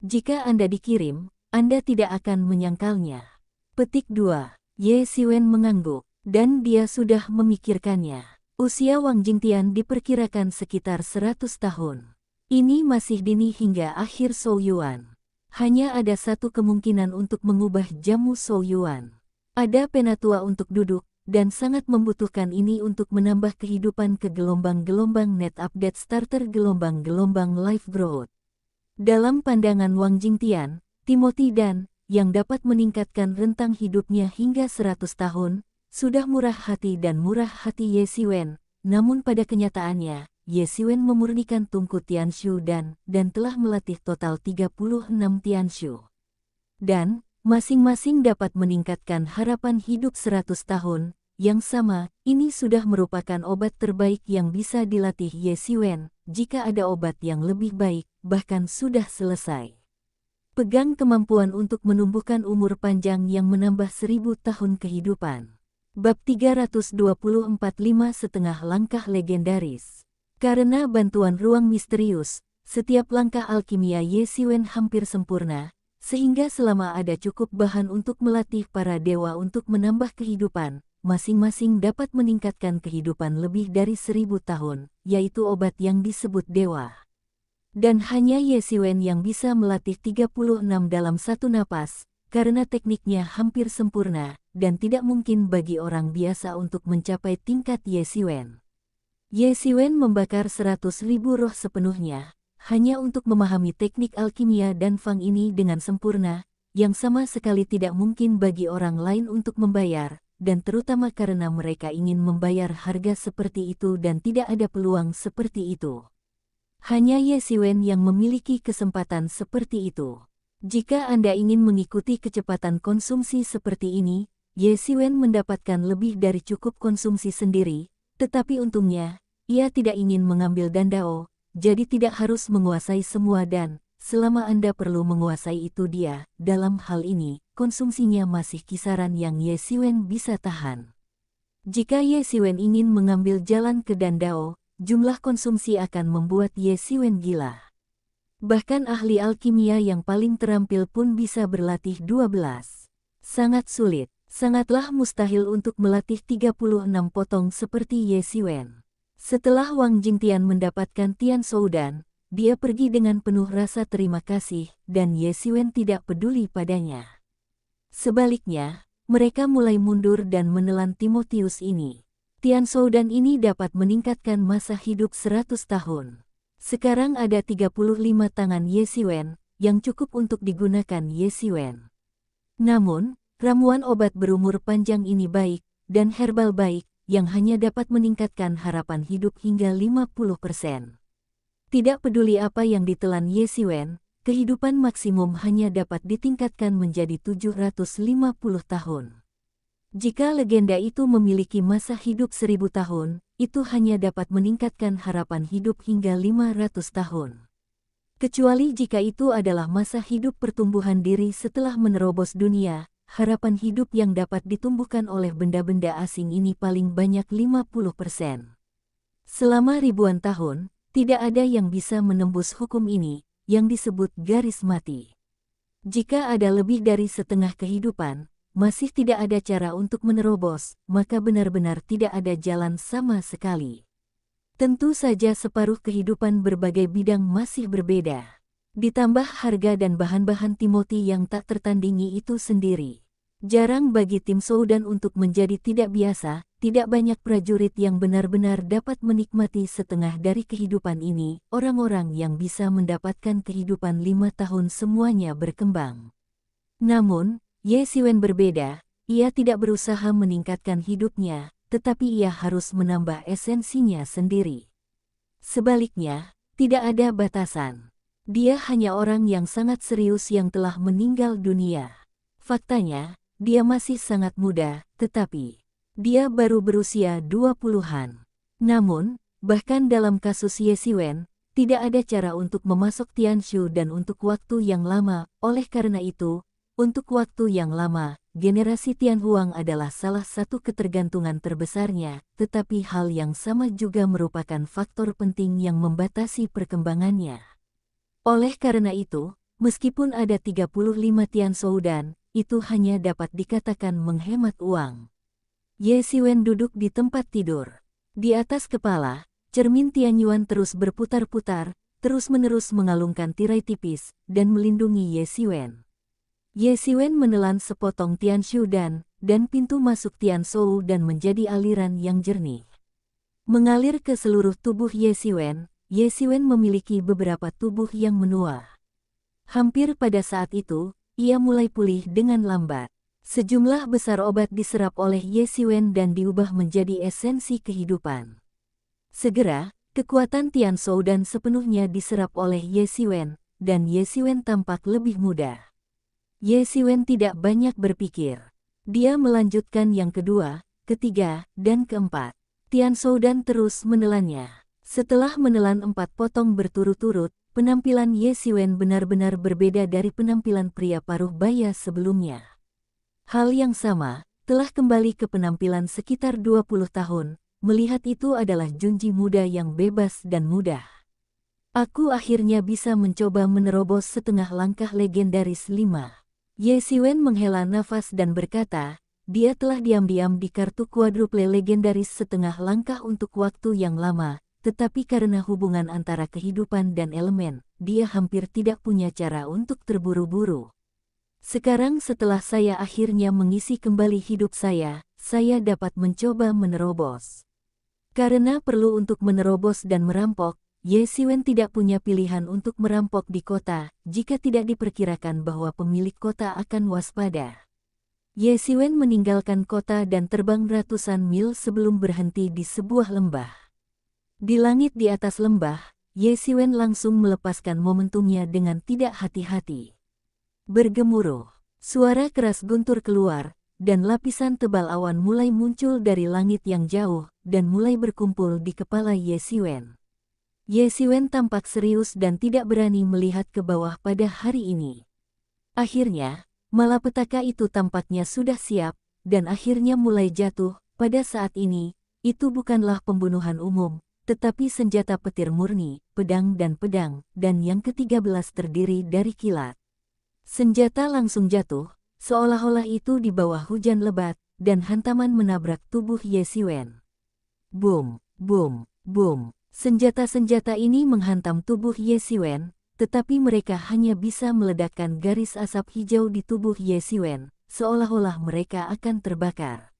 Jika Anda dikirim, Anda tidak akan menyangkalnya. Petik 2. Ye Xiwen mengangguk, dan dia sudah memikirkannya. Usia Wang Jingtian diperkirakan sekitar 100 tahun. Ini masih dini hingga akhir Shou Yuan. Hanya ada satu kemungkinan untuk mengubah jamu Shou Yuan. Ada penatua untuk duduk, dan sangat membutuhkan ini untuk menambah kehidupan ke gelombang-gelombang net update starter gelombang-gelombang life growth. Dalam pandangan Wang Jingtian, Timothy Dan, yang dapat meningkatkan rentang hidupnya hingga 100 tahun, sudah murah hati dan murah hati Ye Xiwen, namun pada kenyataannya, Ye Xiwen memurnikan tungku Tianshu dan telah melatih total 36 Tianshu. Dan, masing-masing dapat meningkatkan harapan hidup 100 tahun, yang sama, ini sudah merupakan obat terbaik yang bisa dilatih Ye Xiwen, jika ada obat yang lebih baik, bahkan sudah selesai. Pegang kemampuan untuk menumbuhkan umur panjang yang menambah 1000 tahun kehidupan. Bab 324 5,5 langkah legendaris. Karena bantuan ruang misterius, setiap langkah alkimia Ye Xiwen hampir sempurna, sehingga selama ada cukup bahan untuk melatih para dewa untuk menambah kehidupan, masing-masing dapat meningkatkan kehidupan lebih dari 1000 tahun, yaitu obat yang disebut dewa. Dan hanya Ye Xiwen yang bisa melatih 36 dalam satu napas, karena tekniknya hampir sempurna, dan tidak mungkin bagi orang biasa untuk mencapai tingkat Ye Xiwen. Ye Xiwen membakar 100.000 roh sepenuhnya, hanya untuk memahami teknik alkimia dan fang ini dengan sempurna, yang sama sekali tidak mungkin bagi orang lain untuk membayar, dan terutama karena mereka ingin membayar harga seperti itu dan tidak ada peluang seperti itu. Hanya Ye Xiwen yang memiliki kesempatan seperti itu. Jika Anda ingin mengikuti kecepatan konsumsi seperti ini, Ye Xiwen mendapatkan lebih dari cukup konsumsi sendiri, tetapi untungnya, ia tidak ingin mengambil dandao, jadi tidak harus menguasai semua dan, selama Anda perlu menguasai itu dia, dalam hal ini, konsumsinya masih kisaran yang Ye Xiwen bisa tahan. Jika Ye Xiwen ingin mengambil jalan ke dandao, jumlah konsumsi akan membuat Ye Xiwen gila. Bahkan ahli alkimia yang paling terampil pun bisa berlatih 12. Sangat sulit, sangatlah mustahil untuk melatih 36 potong seperti Ye Xiwen. Setelah Wang Jingtian mendapatkan Tian Shou dan, dia pergi dengan penuh rasa terima kasih, dan Ye Xiwen tidak peduli padanya. Sebaliknya, mereka mulai mundur dan menelan Timotius ini. Tian Shou dan ini dapat meningkatkan masa hidup 100 tahun. Sekarang ada 35 tangan Ye Xiwen, yang cukup untuk digunakan Ye Xiwen. Namun, ramuan obat berumur panjang ini baik, dan herbal baik, yang hanya dapat meningkatkan harapan hidup hingga 50%. Tidak peduli apa yang ditelan Ye Xiwen, kehidupan maksimum hanya dapat ditingkatkan menjadi 750 tahun. Jika legenda itu memiliki masa hidup 1000 tahun, itu hanya dapat meningkatkan harapan hidup hingga 500 tahun. Kecuali jika itu adalah masa hidup pertumbuhan diri setelah menerobos dunia, harapan hidup yang dapat ditumbuhkan oleh benda-benda asing ini paling banyak 50%. Selama ribuan tahun, tidak ada yang bisa menembus hukum ini, yang disebut garis mati. Jika ada lebih dari setengah kehidupan, masih tidak ada cara untuk menerobos, maka benar-benar tidak ada jalan sama sekali. Tentu saja separuh kehidupan berbagai bidang masih berbeda. Ditambah harga dan bahan-bahan Timothy yang tak tertandingi itu sendiri. Jarang bagi tim Soudan untuk menjadi tidak biasa, tidak banyak prajurit yang benar-benar dapat menikmati setengah dari kehidupan ini, orang-orang yang bisa mendapatkan kehidupan 5 tahun semuanya berkembang. Namun, Ye Siwen berbeda, ia tidak berusaha meningkatkan hidupnya, tetapi ia harus menambah esensinya sendiri. Sebaliknya, tidak ada batasan. Dia hanya orang yang sangat serius yang telah meninggal dunia. Faktanya, dia masih sangat muda, tetapi dia baru berusia 20-an. Namun, bahkan dalam kasus Ye Siwen, tidak ada cara untuk memasok Tianshu dan untuk waktu yang lama. Oleh karena itu, untuk waktu yang lama, generasi Tianhuang adalah salah satu ketergantungan terbesarnya, tetapi hal yang sama juga merupakan faktor penting yang membatasi perkembangannya. Oleh karena itu, meskipun ada 35 Tian Soudan, itu hanya dapat dikatakan menghemat uang. Ye Siwen duduk di tempat tidur. Di atas kepala, cermin Tianyuan terus berputar-putar, terus-menerus mengalungkan tirai tipis, dan melindungi Ye Siwen. Ye Siwen menelan sepotong Tianshu dan pintu masuk Tianshou dan menjadi aliran yang jernih. Mengalir ke seluruh tubuh Ye Siwen memiliki beberapa tubuh yang menua. Hampir pada saat itu, ia mulai pulih dengan lambat. Sejumlah besar obat diserap oleh Ye Siwen dan diubah menjadi esensi kehidupan. Segera, kekuatan Tianshou dan sepenuhnya diserap oleh Ye Siwen, dan Ye Siwen tampak lebih muda. Ye Siwen tidak banyak berpikir. Dia melanjutkan yang kedua, ketiga, dan keempat. Tianshou dan terus menelannya. Setelah menelan 4 potong berturut-turut, penampilan Ye Siwen benar-benar berbeda dari penampilan pria paruh baya sebelumnya. Hal yang sama, telah kembali ke penampilan sekitar 20 tahun, melihat itu adalah Junji muda yang bebas dan mudah. Aku akhirnya bisa mencoba menerobos setengah langkah legendaris 5. Ye Siwen menghela nafas dan berkata, dia telah diam-diam di kartu kuadruple legendaris setengah langkah untuk waktu yang lama, tetapi karena hubungan antara kehidupan dan elemen, dia hampir tidak punya cara untuk terburu-buru. Sekarang setelah saya akhirnya mengisi kembali hidup saya dapat mencoba menerobos. Karena perlu untuk menerobos dan merampok, Ye Siwen tidak punya pilihan untuk merampok di kota, jika tidak diperkirakan bahwa pemilik kota akan waspada. Ye Siwen meninggalkan kota dan terbang ratusan mil sebelum berhenti di sebuah lembah. Di langit di atas lembah, Ye Siwen langsung melepaskan momentumnya dengan tidak hati-hati. Bergemuruh, suara keras guntur keluar, dan lapisan tebal awan mulai muncul dari langit yang jauh, dan mulai berkumpul di kepala Ye Siwen. Ye Siwen tampak serius dan tidak berani melihat ke bawah pada hari ini. Akhirnya, malapetaka itu tampaknya sudah siap, dan akhirnya mulai jatuh. Pada saat ini, itu bukanlah pembunuhan umum, tetapi senjata petir murni, pedang, dan yang ke-13 terdiri dari kilat. Senjata langsung jatuh, seolah-olah itu di bawah hujan lebat, dan hantaman menabrak tubuh Ye Siwen. Boom, boom, boom. Senjata-senjata ini menghantam tubuh Ye Siwen, tetapi mereka hanya bisa meledakkan garis asap hijau di tubuh Ye Siwen, seolah-olah mereka akan terbakar.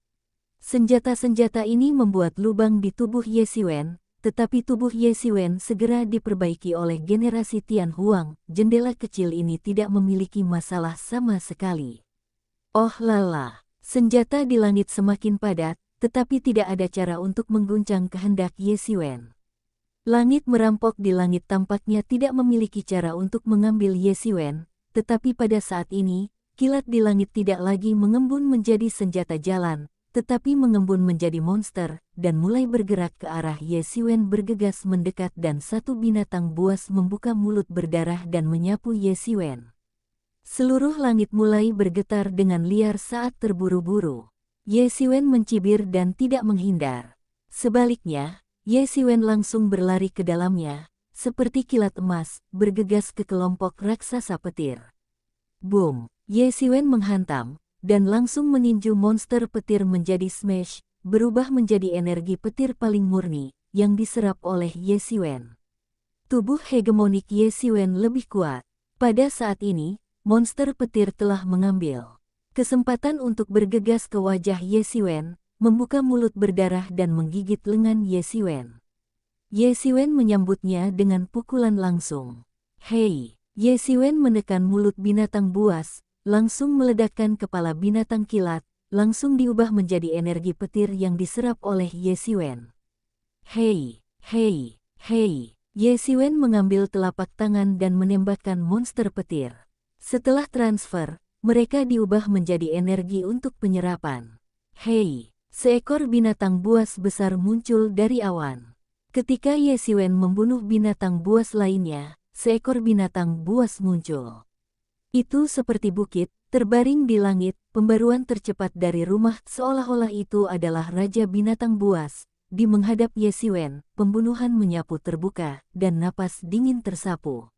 Senjata-senjata ini membuat lubang di tubuh Ye Siwen, tetapi tubuh Ye Siwen segera diperbaiki oleh generasi Tianhuang. Jendela kecil ini tidak memiliki masalah sama sekali. Oh lala, senjata di langit semakin padat, tetapi tidak ada cara untuk mengguncang kehendak Ye Siwen. Langit merampok di langit tampaknya tidak memiliki cara untuk mengambil Ye Siwen, tetapi pada saat ini, kilat di langit tidak lagi mengembun menjadi senjata jalan, tetapi mengembun menjadi monster, dan mulai bergerak ke arah Ye Siwen bergegas mendekat dan satu binatang buas membuka mulut berdarah dan menyapu Ye Siwen. Seluruh langit mulai bergetar dengan liar saat terburu-buru. Ye Siwen mencibir dan tidak menghindar. Sebaliknya, Ye Siwen langsung berlari ke dalamnya, seperti kilat emas, bergegas ke kelompok raksasa petir. Boom! Ye Siwen menghantam, dan langsung meninju monster petir menjadi smash, berubah menjadi energi petir paling murni, yang diserap oleh Ye Xiwen. Tubuh hegemonik Ye Xiwen lebih kuat. Pada saat ini, monster petir telah mengambil kesempatan untuk bergegas ke wajah Ye Xiwen, membuka mulut berdarah dan menggigit lengan Ye Xiwen. Ye Xiwen menyambutnya dengan pukulan langsung. Hei! Ye Xiwen menekan mulut binatang buas, langsung meledakkan kepala binatang kilat, langsung diubah menjadi energi petir yang diserap oleh Ye Xiwen. Hei! Hei! Hei! Ye Xiwen mengambil telapak tangan dan menembakkan monster petir. Setelah transfer, mereka diubah menjadi energi untuk penyerapan. Hei! Seekor binatang buas besar muncul dari awan. Ketika Ye Xiwen membunuh binatang buas lainnya, seekor binatang buas muncul. Itu seperti bukit, terbaring di langit, pembaruan tercepat dari rumah seolah-olah itu adalah Raja Binatang Buas. Di menghadap Ye Xiwen, pembunuhan menyapu terbuka, dan napas dingin tersapu.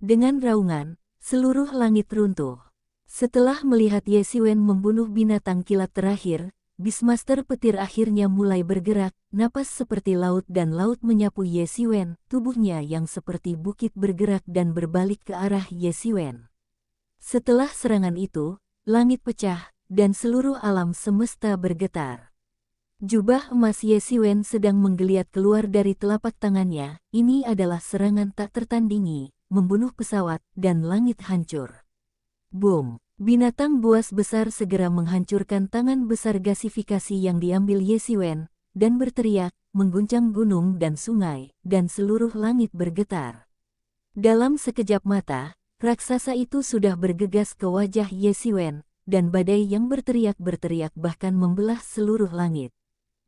Dengan raungan, seluruh langit runtuh. Setelah melihat Ye Xiwen membunuh binatang kilat terakhir, Beastmaster petir akhirnya mulai bergerak, napas seperti laut dan laut menyapu Ye Xiwen, tubuhnya yang seperti bukit bergerak dan berbalik ke arah Ye Xiwen. Setelah serangan itu, langit pecah, dan seluruh alam semesta bergetar. Jubah emas Ye Xiwen sedang menggeliat keluar dari telapak tangannya. Ini adalah serangan tak tertandingi, membunuh pesawat, dan langit hancur. Boom! Binatang buas besar segera menghancurkan tangan besar gasifikasi yang diambil Ye Xiwen, dan berteriak, mengguncang gunung dan sungai, dan seluruh langit bergetar. Dalam sekejap mata, raksasa itu sudah bergegas ke wajah Ye Xiwen, dan badai yang berteriak-berteriak bahkan membelah seluruh langit.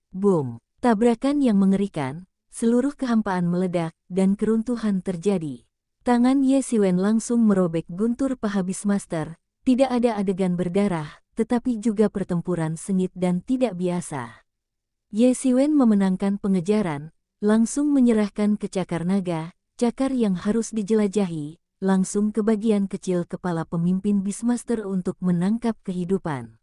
Boom! Tabrakan yang mengerikan, seluruh kehampaan meledak, dan keruntuhan terjadi. Tangan Ye Xiwen langsung merobek guntur paha Beastmaster. Tidak ada adegan berdarah, tetapi juga pertempuran sengit dan tidak biasa. Ye Xiwen memenangkan pengejaran, langsung menyerahkan ke cakar naga, cakar yang harus dijelajahi, langsung ke bagian kecil kepala pemimpin Beastmaster untuk menangkap kehidupan.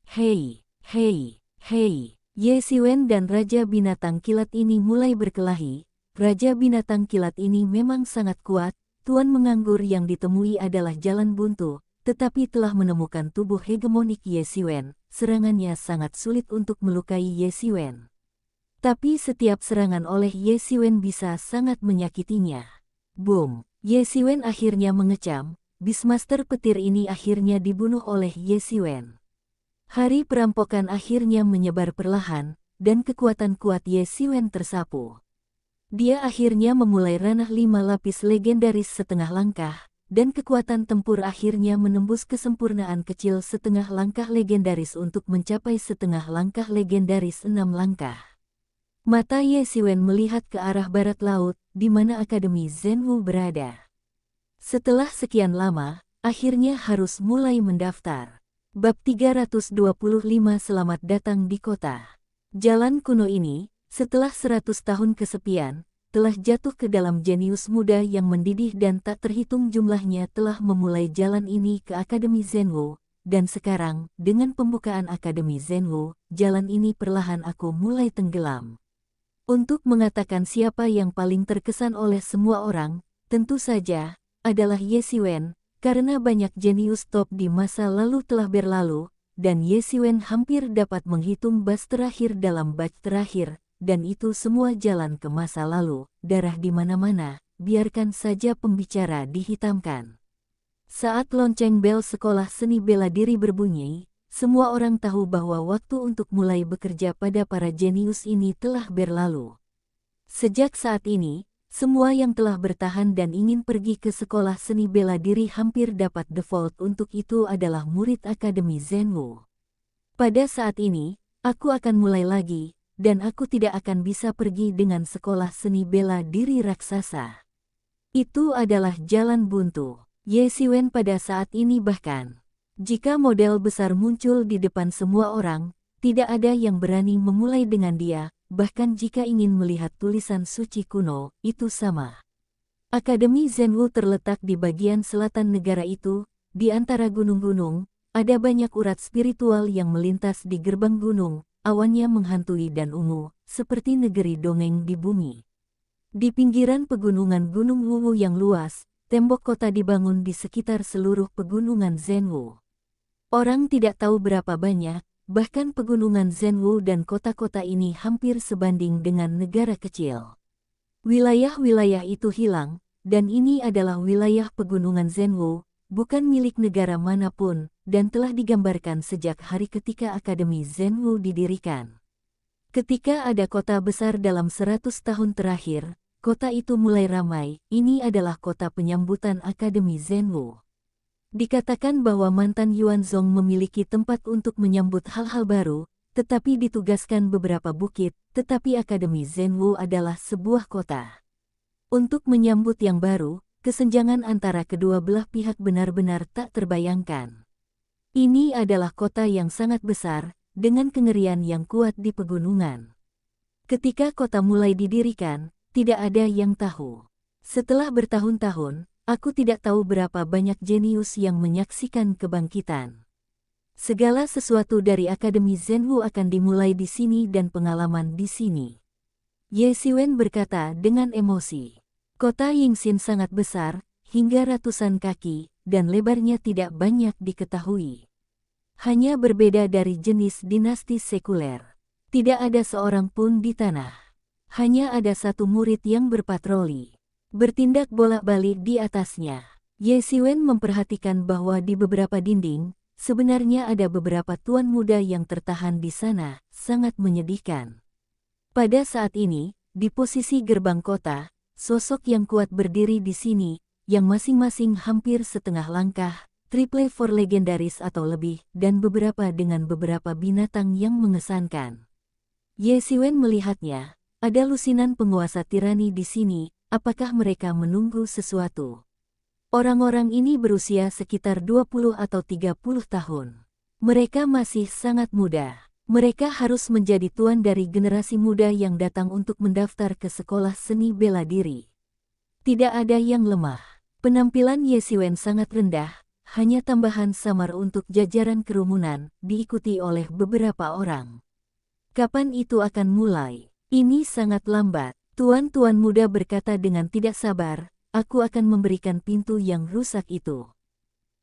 Hei! Hei! Hei! Ye Xiwen dan Raja Binatang Kilat ini mulai berkelahi. Raja Binatang Kilat ini memang sangat kuat, tuan menganggur yang ditemui adalah jalan buntu, tetapi telah menemukan tubuh hegemonik Ye Xiwen, serangannya sangat sulit untuk melukai Ye Xiwen. Tapi setiap serangan oleh Ye Xiwen bisa sangat menyakitinya. Boom! Ye Xiwen akhirnya mengecam, Beastmaster petir ini akhirnya dibunuh oleh Ye Xiwen. Hari perampokan akhirnya menyebar perlahan, dan kekuatan kuat Ye Xiwen tersapu. Dia akhirnya memulai ranah 5 lapis legendaris setengah langkah, dan kekuatan tempur akhirnya menembus kesempurnaan kecil setengah langkah legendaris untuk mencapai setengah langkah legendaris 6 langkah. Mata Ye Xiwen melihat ke arah barat laut, di mana Akademi Zhenwu berada. Setelah sekian lama, akhirnya harus mulai mendaftar. Bab 325 Selamat datang di kota. Jalan kuno ini, setelah 100 tahun kesepian, telah jatuh ke dalam jenius muda yang mendidih dan tak terhitung jumlahnya telah memulai jalan ini ke Akademi Zhenwu, dan sekarang, dengan pembukaan Akademi Zhenwu, jalan ini perlahan aku mulai tenggelam. Untuk mengatakan siapa yang paling terkesan oleh semua orang, tentu saja, adalah Ye Xiwen, karena banyak jenius top di masa lalu telah berlalu, dan Ye Xiwen hampir dapat menghitung batch terakhir dalam batch terakhir, dan itu semua jalan ke masa lalu, darah di mana-mana, biarkan saja pembicara dihitamkan. Saat lonceng bel sekolah seni bela diri berbunyi, semua orang tahu bahwa waktu untuk mulai bekerja pada para jenius ini telah berlalu. Sejak saat ini, semua yang telah bertahan dan ingin pergi ke sekolah seni bela diri hampir dapat default untuk itu adalah murid Akademi Zhenwu. Pada saat ini, aku akan mulai lagi, dan aku tidak akan bisa pergi dengan sekolah seni bela diri raksasa. Itu adalah jalan buntu. Ye Xiwen pada saat ini bahkan, jika model besar muncul di depan semua orang, tidak ada yang berani memulai dengan dia, bahkan jika ingin melihat tulisan suci kuno, itu sama. Akademi Zhenwu terletak di bagian selatan negara itu, di antara gunung-gunung, ada banyak urat spiritual yang melintas di gerbang gunung, awannya menghantui dan ungu, seperti negeri dongeng di bumi. Di pinggiran pegunungan Gunung Wuwu yang luas, tembok kota dibangun di sekitar seluruh pegunungan Zhenwu. Orang tidak tahu berapa banyak, bahkan pegunungan Zhenwu dan kota-kota ini hampir sebanding dengan negara kecil. Wilayah-wilayah itu hilang, dan ini adalah wilayah pegunungan Zhenwu, bukan milik negara manapun, dan telah digambarkan sejak hari ketika Akademi Zhenwu didirikan. Ketika ada kota besar dalam 100 tahun terakhir, kota itu mulai ramai. Ini adalah kota penyambutan Akademi Zhenwu. Dikatakan bahwa mantan Yuanzong memiliki tempat untuk menyambut hal-hal baru, tetapi ditugaskan beberapa bukit, tetapi Akademi Zhenwu adalah sebuah kota. Untuk menyambut yang baru, kesenjangan antara kedua belah pihak benar-benar tak terbayangkan. Ini adalah kota yang sangat besar, dengan kengerian yang kuat di pegunungan. Ketika kota mulai didirikan, tidak ada yang tahu. Setelah bertahun-tahun, aku tidak tahu berapa banyak jenius yang menyaksikan kebangkitan. Segala sesuatu dari Akademi Zhenwu akan dimulai di sini dan pengalaman di sini. Ye Xiwen berkata dengan emosi. Kota Yingxin sangat besar, hingga ratusan kaki, dan lebarnya tidak banyak diketahui. Hanya berbeda dari jenis dinasti sekuler. Tidak ada seorang pun di tanah. Hanya ada satu murid yang berpatroli, bertindak bolak-balik di atasnya. Ye Xiwen memperhatikan bahwa di beberapa dinding, sebenarnya ada beberapa tuan muda yang tertahan di sana, sangat menyedihkan. Pada saat ini, di posisi gerbang kota, sosok yang kuat berdiri di sini, yang masing-masing hampir setengah langkah, triple four legendaris atau lebih, dan beberapa dengan beberapa binatang yang mengesankan. Ye Xiwen melihatnya, ada lusinan penguasa tirani di sini, apakah mereka menunggu sesuatu? Orang-orang ini berusia sekitar 20 atau 30 tahun. Mereka masih sangat muda. Mereka harus menjadi tuan dari generasi muda yang datang untuk mendaftar ke sekolah seni bela diri. Tidak ada yang lemah. Penampilan Ye Xiwen sangat rendah, hanya tambahan samar untuk jajaran kerumunan, diikuti oleh beberapa orang. Kapan itu akan mulai? Ini sangat lambat. Tuan-tuan muda berkata dengan tidak sabar, aku akan memberikan pintu yang rusak itu.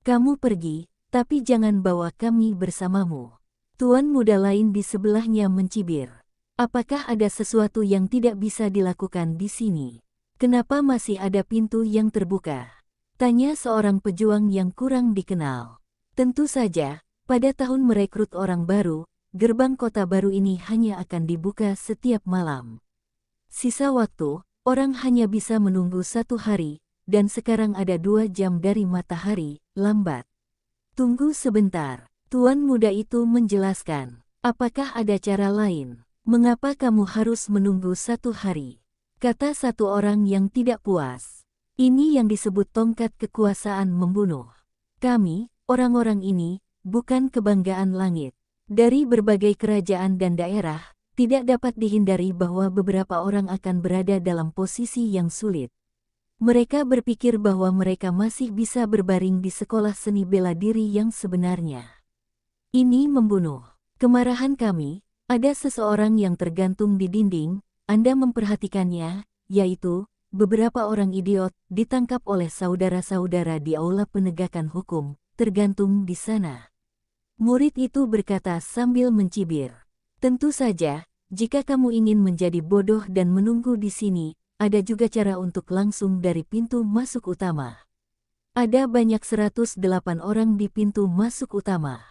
Kamu pergi, tapi jangan bawa kami bersamamu. Tuan muda lain di sebelahnya mencibir. Apakah ada sesuatu yang tidak bisa dilakukan di sini? Kenapa masih ada pintu yang terbuka? Tanya seorang pejuang yang kurang dikenal. Tentu saja, pada tahun merekrut orang baru, gerbang kota baru ini hanya akan dibuka setiap malam. Sisa waktu, orang hanya bisa menunggu 1 hari, dan sekarang ada 2 jam dari matahari, lambat. Tunggu sebentar, tuan muda itu menjelaskan. Apakah ada cara lain? Mengapa kamu harus menunggu 1 hari? Kata satu orang yang tidak puas. Ini yang disebut tongkat kekuasaan membunuh. Kami, orang-orang ini, bukan kebanggaan langit. Dari berbagai kerajaan dan daerah, tidak dapat dihindari bahwa beberapa orang akan berada dalam posisi yang sulit. Mereka berpikir bahwa mereka masih bisa berbaring di sekolah seni bela diri yang sebenarnya. Ini membunuh. Kemarahan kami, ada seseorang yang tergantung di dinding, Anda memperhatikannya, yaitu beberapa orang idiot ditangkap oleh saudara-saudara di aula penegakan hukum, tergantung di sana. Murid itu berkata sambil mencibir. Tentu saja, jika kamu ingin menjadi bodoh dan menunggu di sini, ada juga cara untuk langsung dari pintu masuk utama. Ada banyak 108 orang di pintu masuk utama.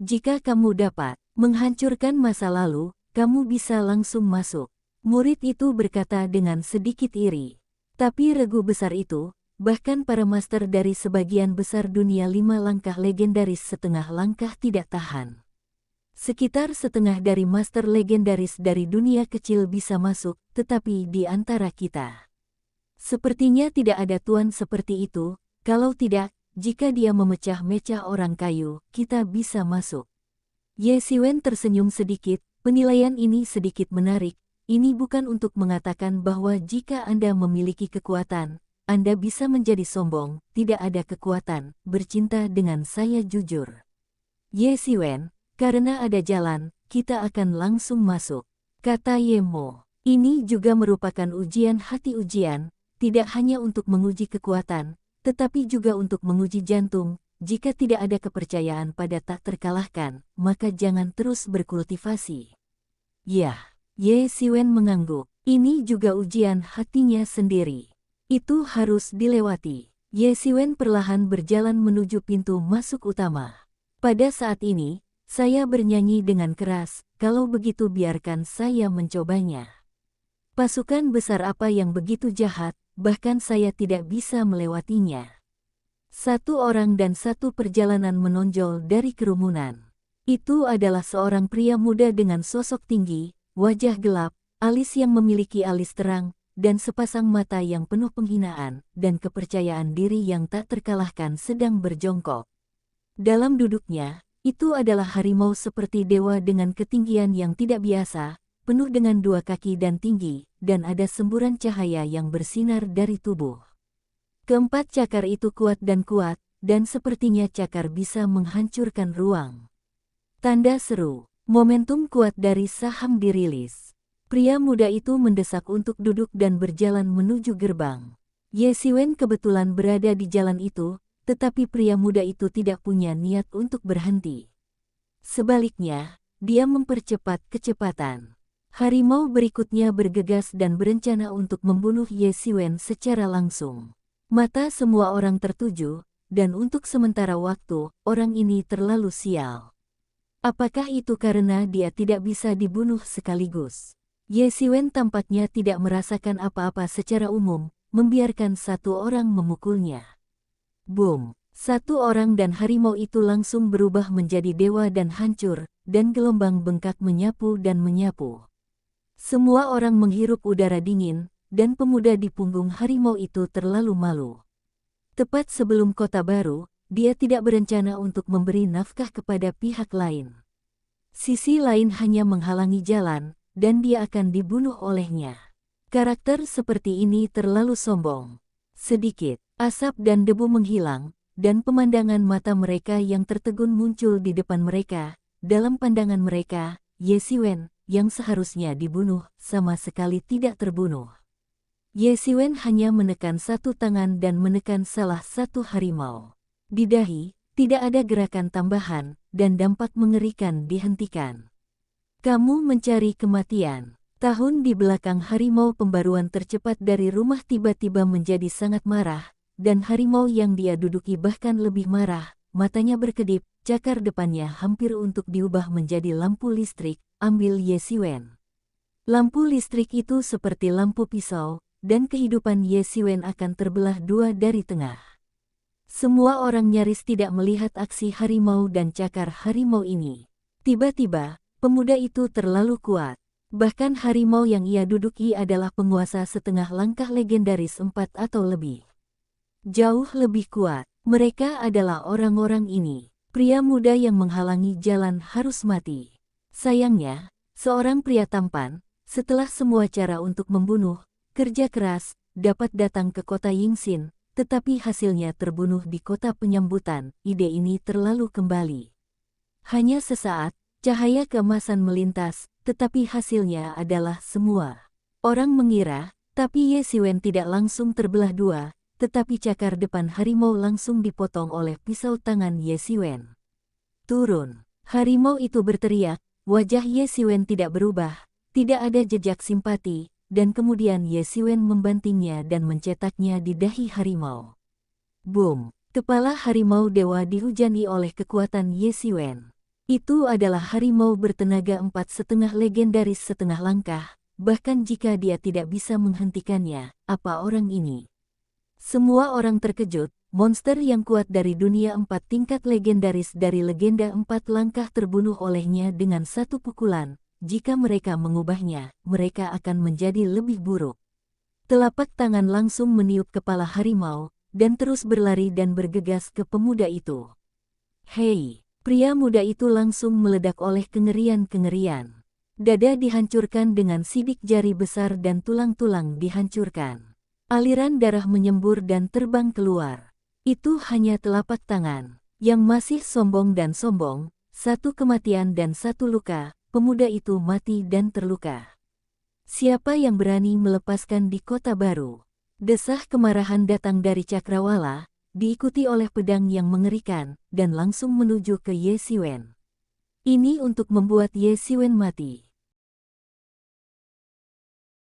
Jika kamu dapat menghancurkan masa lalu, kamu bisa langsung masuk. Murid itu berkata dengan sedikit iri. Tapi regu besar itu, bahkan para master dari sebagian besar dunia 5 langkah legendaris setengah langkah tidak tahan. Sekitar setengah dari master legendaris dari dunia kecil bisa masuk, tetapi di antara kita. Sepertinya tidak ada tuan seperti itu, kalau tidak, jika dia memecah-mecah orang kayu, kita bisa masuk. Ye Xiwen tersenyum sedikit, penilaian ini sedikit menarik. Ini bukan untuk mengatakan bahwa jika Anda memiliki kekuatan, Anda bisa menjadi sombong, tidak ada kekuatan, bercinta dengan saya jujur. Ye Xiwen, karena ada jalan, kita akan langsung masuk. kata Yemo. Ini juga merupakan ujian hati ujian, tidak hanya untuk menguji kekuatan, tetapi juga untuk menguji jantung. Jika tidak ada kepercayaan pada tak terkalahkan, maka jangan terus berkultivasi. Ya, Ye Siwen mengangguk. Ini juga ujian hatinya sendiri. Itu harus dilewati. Ye Siwen perlahan berjalan menuju pintu masuk utama. Pada saat ini, saya bernyanyi dengan keras, kalau begitu biarkan saya mencobanya. Pasukan besar apa yang begitu jahat, bahkan saya tidak bisa melewatinya. Satu orang dan satu perjalanan menonjol dari kerumunan. Itu adalah seorang pria muda dengan sosok tinggi, wajah gelap, alis yang memiliki alis terang, dan sepasang mata yang penuh penghinaan dan kepercayaan diri yang tak terkalahkan sedang berjongkok. Dalam duduknya, itu adalah harimau seperti dewa dengan ketinggian yang tidak biasa, penuh dengan dua kaki dan tinggi, dan ada semburan cahaya yang bersinar dari tubuh. Keempat cakar itu kuat, dan sepertinya cakar bisa menghancurkan ruang. Tanda seru, momentum kuat dari saham dirilis. Pria muda itu mendesak untuk duduk dan berjalan menuju gerbang. Ye Siwen kebetulan berada di jalan itu, tetapi pria muda itu tidak punya niat untuk berhenti. Sebaliknya, dia mempercepat kecepatan. Harimau berikutnya bergegas dan berencana untuk membunuh Ye Siwen secara langsung. Mata semua orang tertuju, dan untuk sementara waktu, orang ini terlalu sial. Apakah itu karena dia tidak bisa dibunuh sekaligus? Ye Siwen tampaknya tidak merasakan apa-apa secara umum, membiarkan satu orang memukulnya. Boom! Satu orang dan harimau itu langsung berubah menjadi dewa dan hancur, dan gelombang bengkak menyapu dan menyapu. Semua orang menghirup udara dingin, dan pemuda di punggung harimau itu terlalu malu. Tepat sebelum kota baru, dia tidak berencana untuk memberi nafkah kepada pihak lain. Sisi lain hanya menghalangi jalan, dan dia akan dibunuh olehnya. Karakter seperti ini terlalu sombong. Sedikit, asap dan debu menghilang, dan pemandangan mata mereka yang tertegun muncul di depan mereka. Dalam pandangan mereka, Ye Siwen, yang seharusnya dibunuh, sama sekali tidak terbunuh. Ye Siwen hanya menekan satu tangan dan menekan salah satu harimau. Di dahi, tidak ada gerakan tambahan, dan dampak mengerikan dihentikan. Kamu mencari kematian. Tahun di belakang harimau pembaruan tercepat dari rumah tiba-tiba menjadi sangat marah, dan harimau yang dia duduki bahkan lebih marah, matanya berkedip, cakar depannya hampir untuk diubah menjadi lampu listrik. Ambil Ye Siwen. Lampu listrik itu seperti lampu pisau, dan kehidupan Ye Siwen akan terbelah dua dari tengah. Semua orang nyaris tidak melihat aksi harimau dan cakar harimau ini. Tiba-tiba, pemuda itu terlalu kuat. Bahkan harimau yang ia duduki adalah penguasa setengah langkah legendaris 4 atau lebih. Jauh lebih kuat. Mereka adalah orang-orang ini. Pria muda yang menghalangi jalan harus mati. Sayangnya, seorang pria tampan, setelah semua cara untuk membunuh, kerja keras, dapat datang ke kota Yingxin, tetapi hasilnya terbunuh di kota penyambutan. Ide ini terlalu kembali. Hanya sesaat, cahaya keemasan melintas, tetapi hasilnya adalah semua. Orang mengira, tapi Ye Siwen tidak langsung terbelah dua, tetapi cakar depan harimau langsung dipotong oleh pisau tangan Ye Siwen. Turun! Harimau itu berteriak. Wajah Ye Siwen tidak berubah, tidak ada jejak simpati, dan kemudian Ye Siwen membantingnya dan mencetaknya di dahi harimau. Boom! Kepala harimau dewa dihujani oleh kekuatan Ye Siwen. Itu adalah harimau bertenaga 4,5 legendaris setengah langkah, bahkan jika dia tidak bisa menghentikannya, apa orang ini? Semua orang terkejut. Monster yang kuat dari dunia 4 tingkat legendaris dari legenda 4 langkah terbunuh olehnya dengan satu pukulan. Jika mereka mengubahnya, mereka akan menjadi lebih buruk. Telapak tangan langsung meniup kepala harimau, dan terus berlari dan bergegas ke pemuda itu. Hei! Pria muda itu langsung meledak oleh kengerian-kengerian. Dada dihancurkan dengan sidik jari besar dan tulang-tulang dihancurkan. Aliran darah menyembur dan terbang keluar. Itu hanya telapak tangan, yang masih sombong dan sombong, satu kematian dan satu luka, pemuda itu mati dan terluka. Siapa yang berani melepaskan di kota baru? Desah kemarahan datang dari Cakrawala, diikuti oleh pedang yang mengerikan, dan langsung menuju ke Ye Xiwen. Ini untuk membuat Ye Xiwen mati.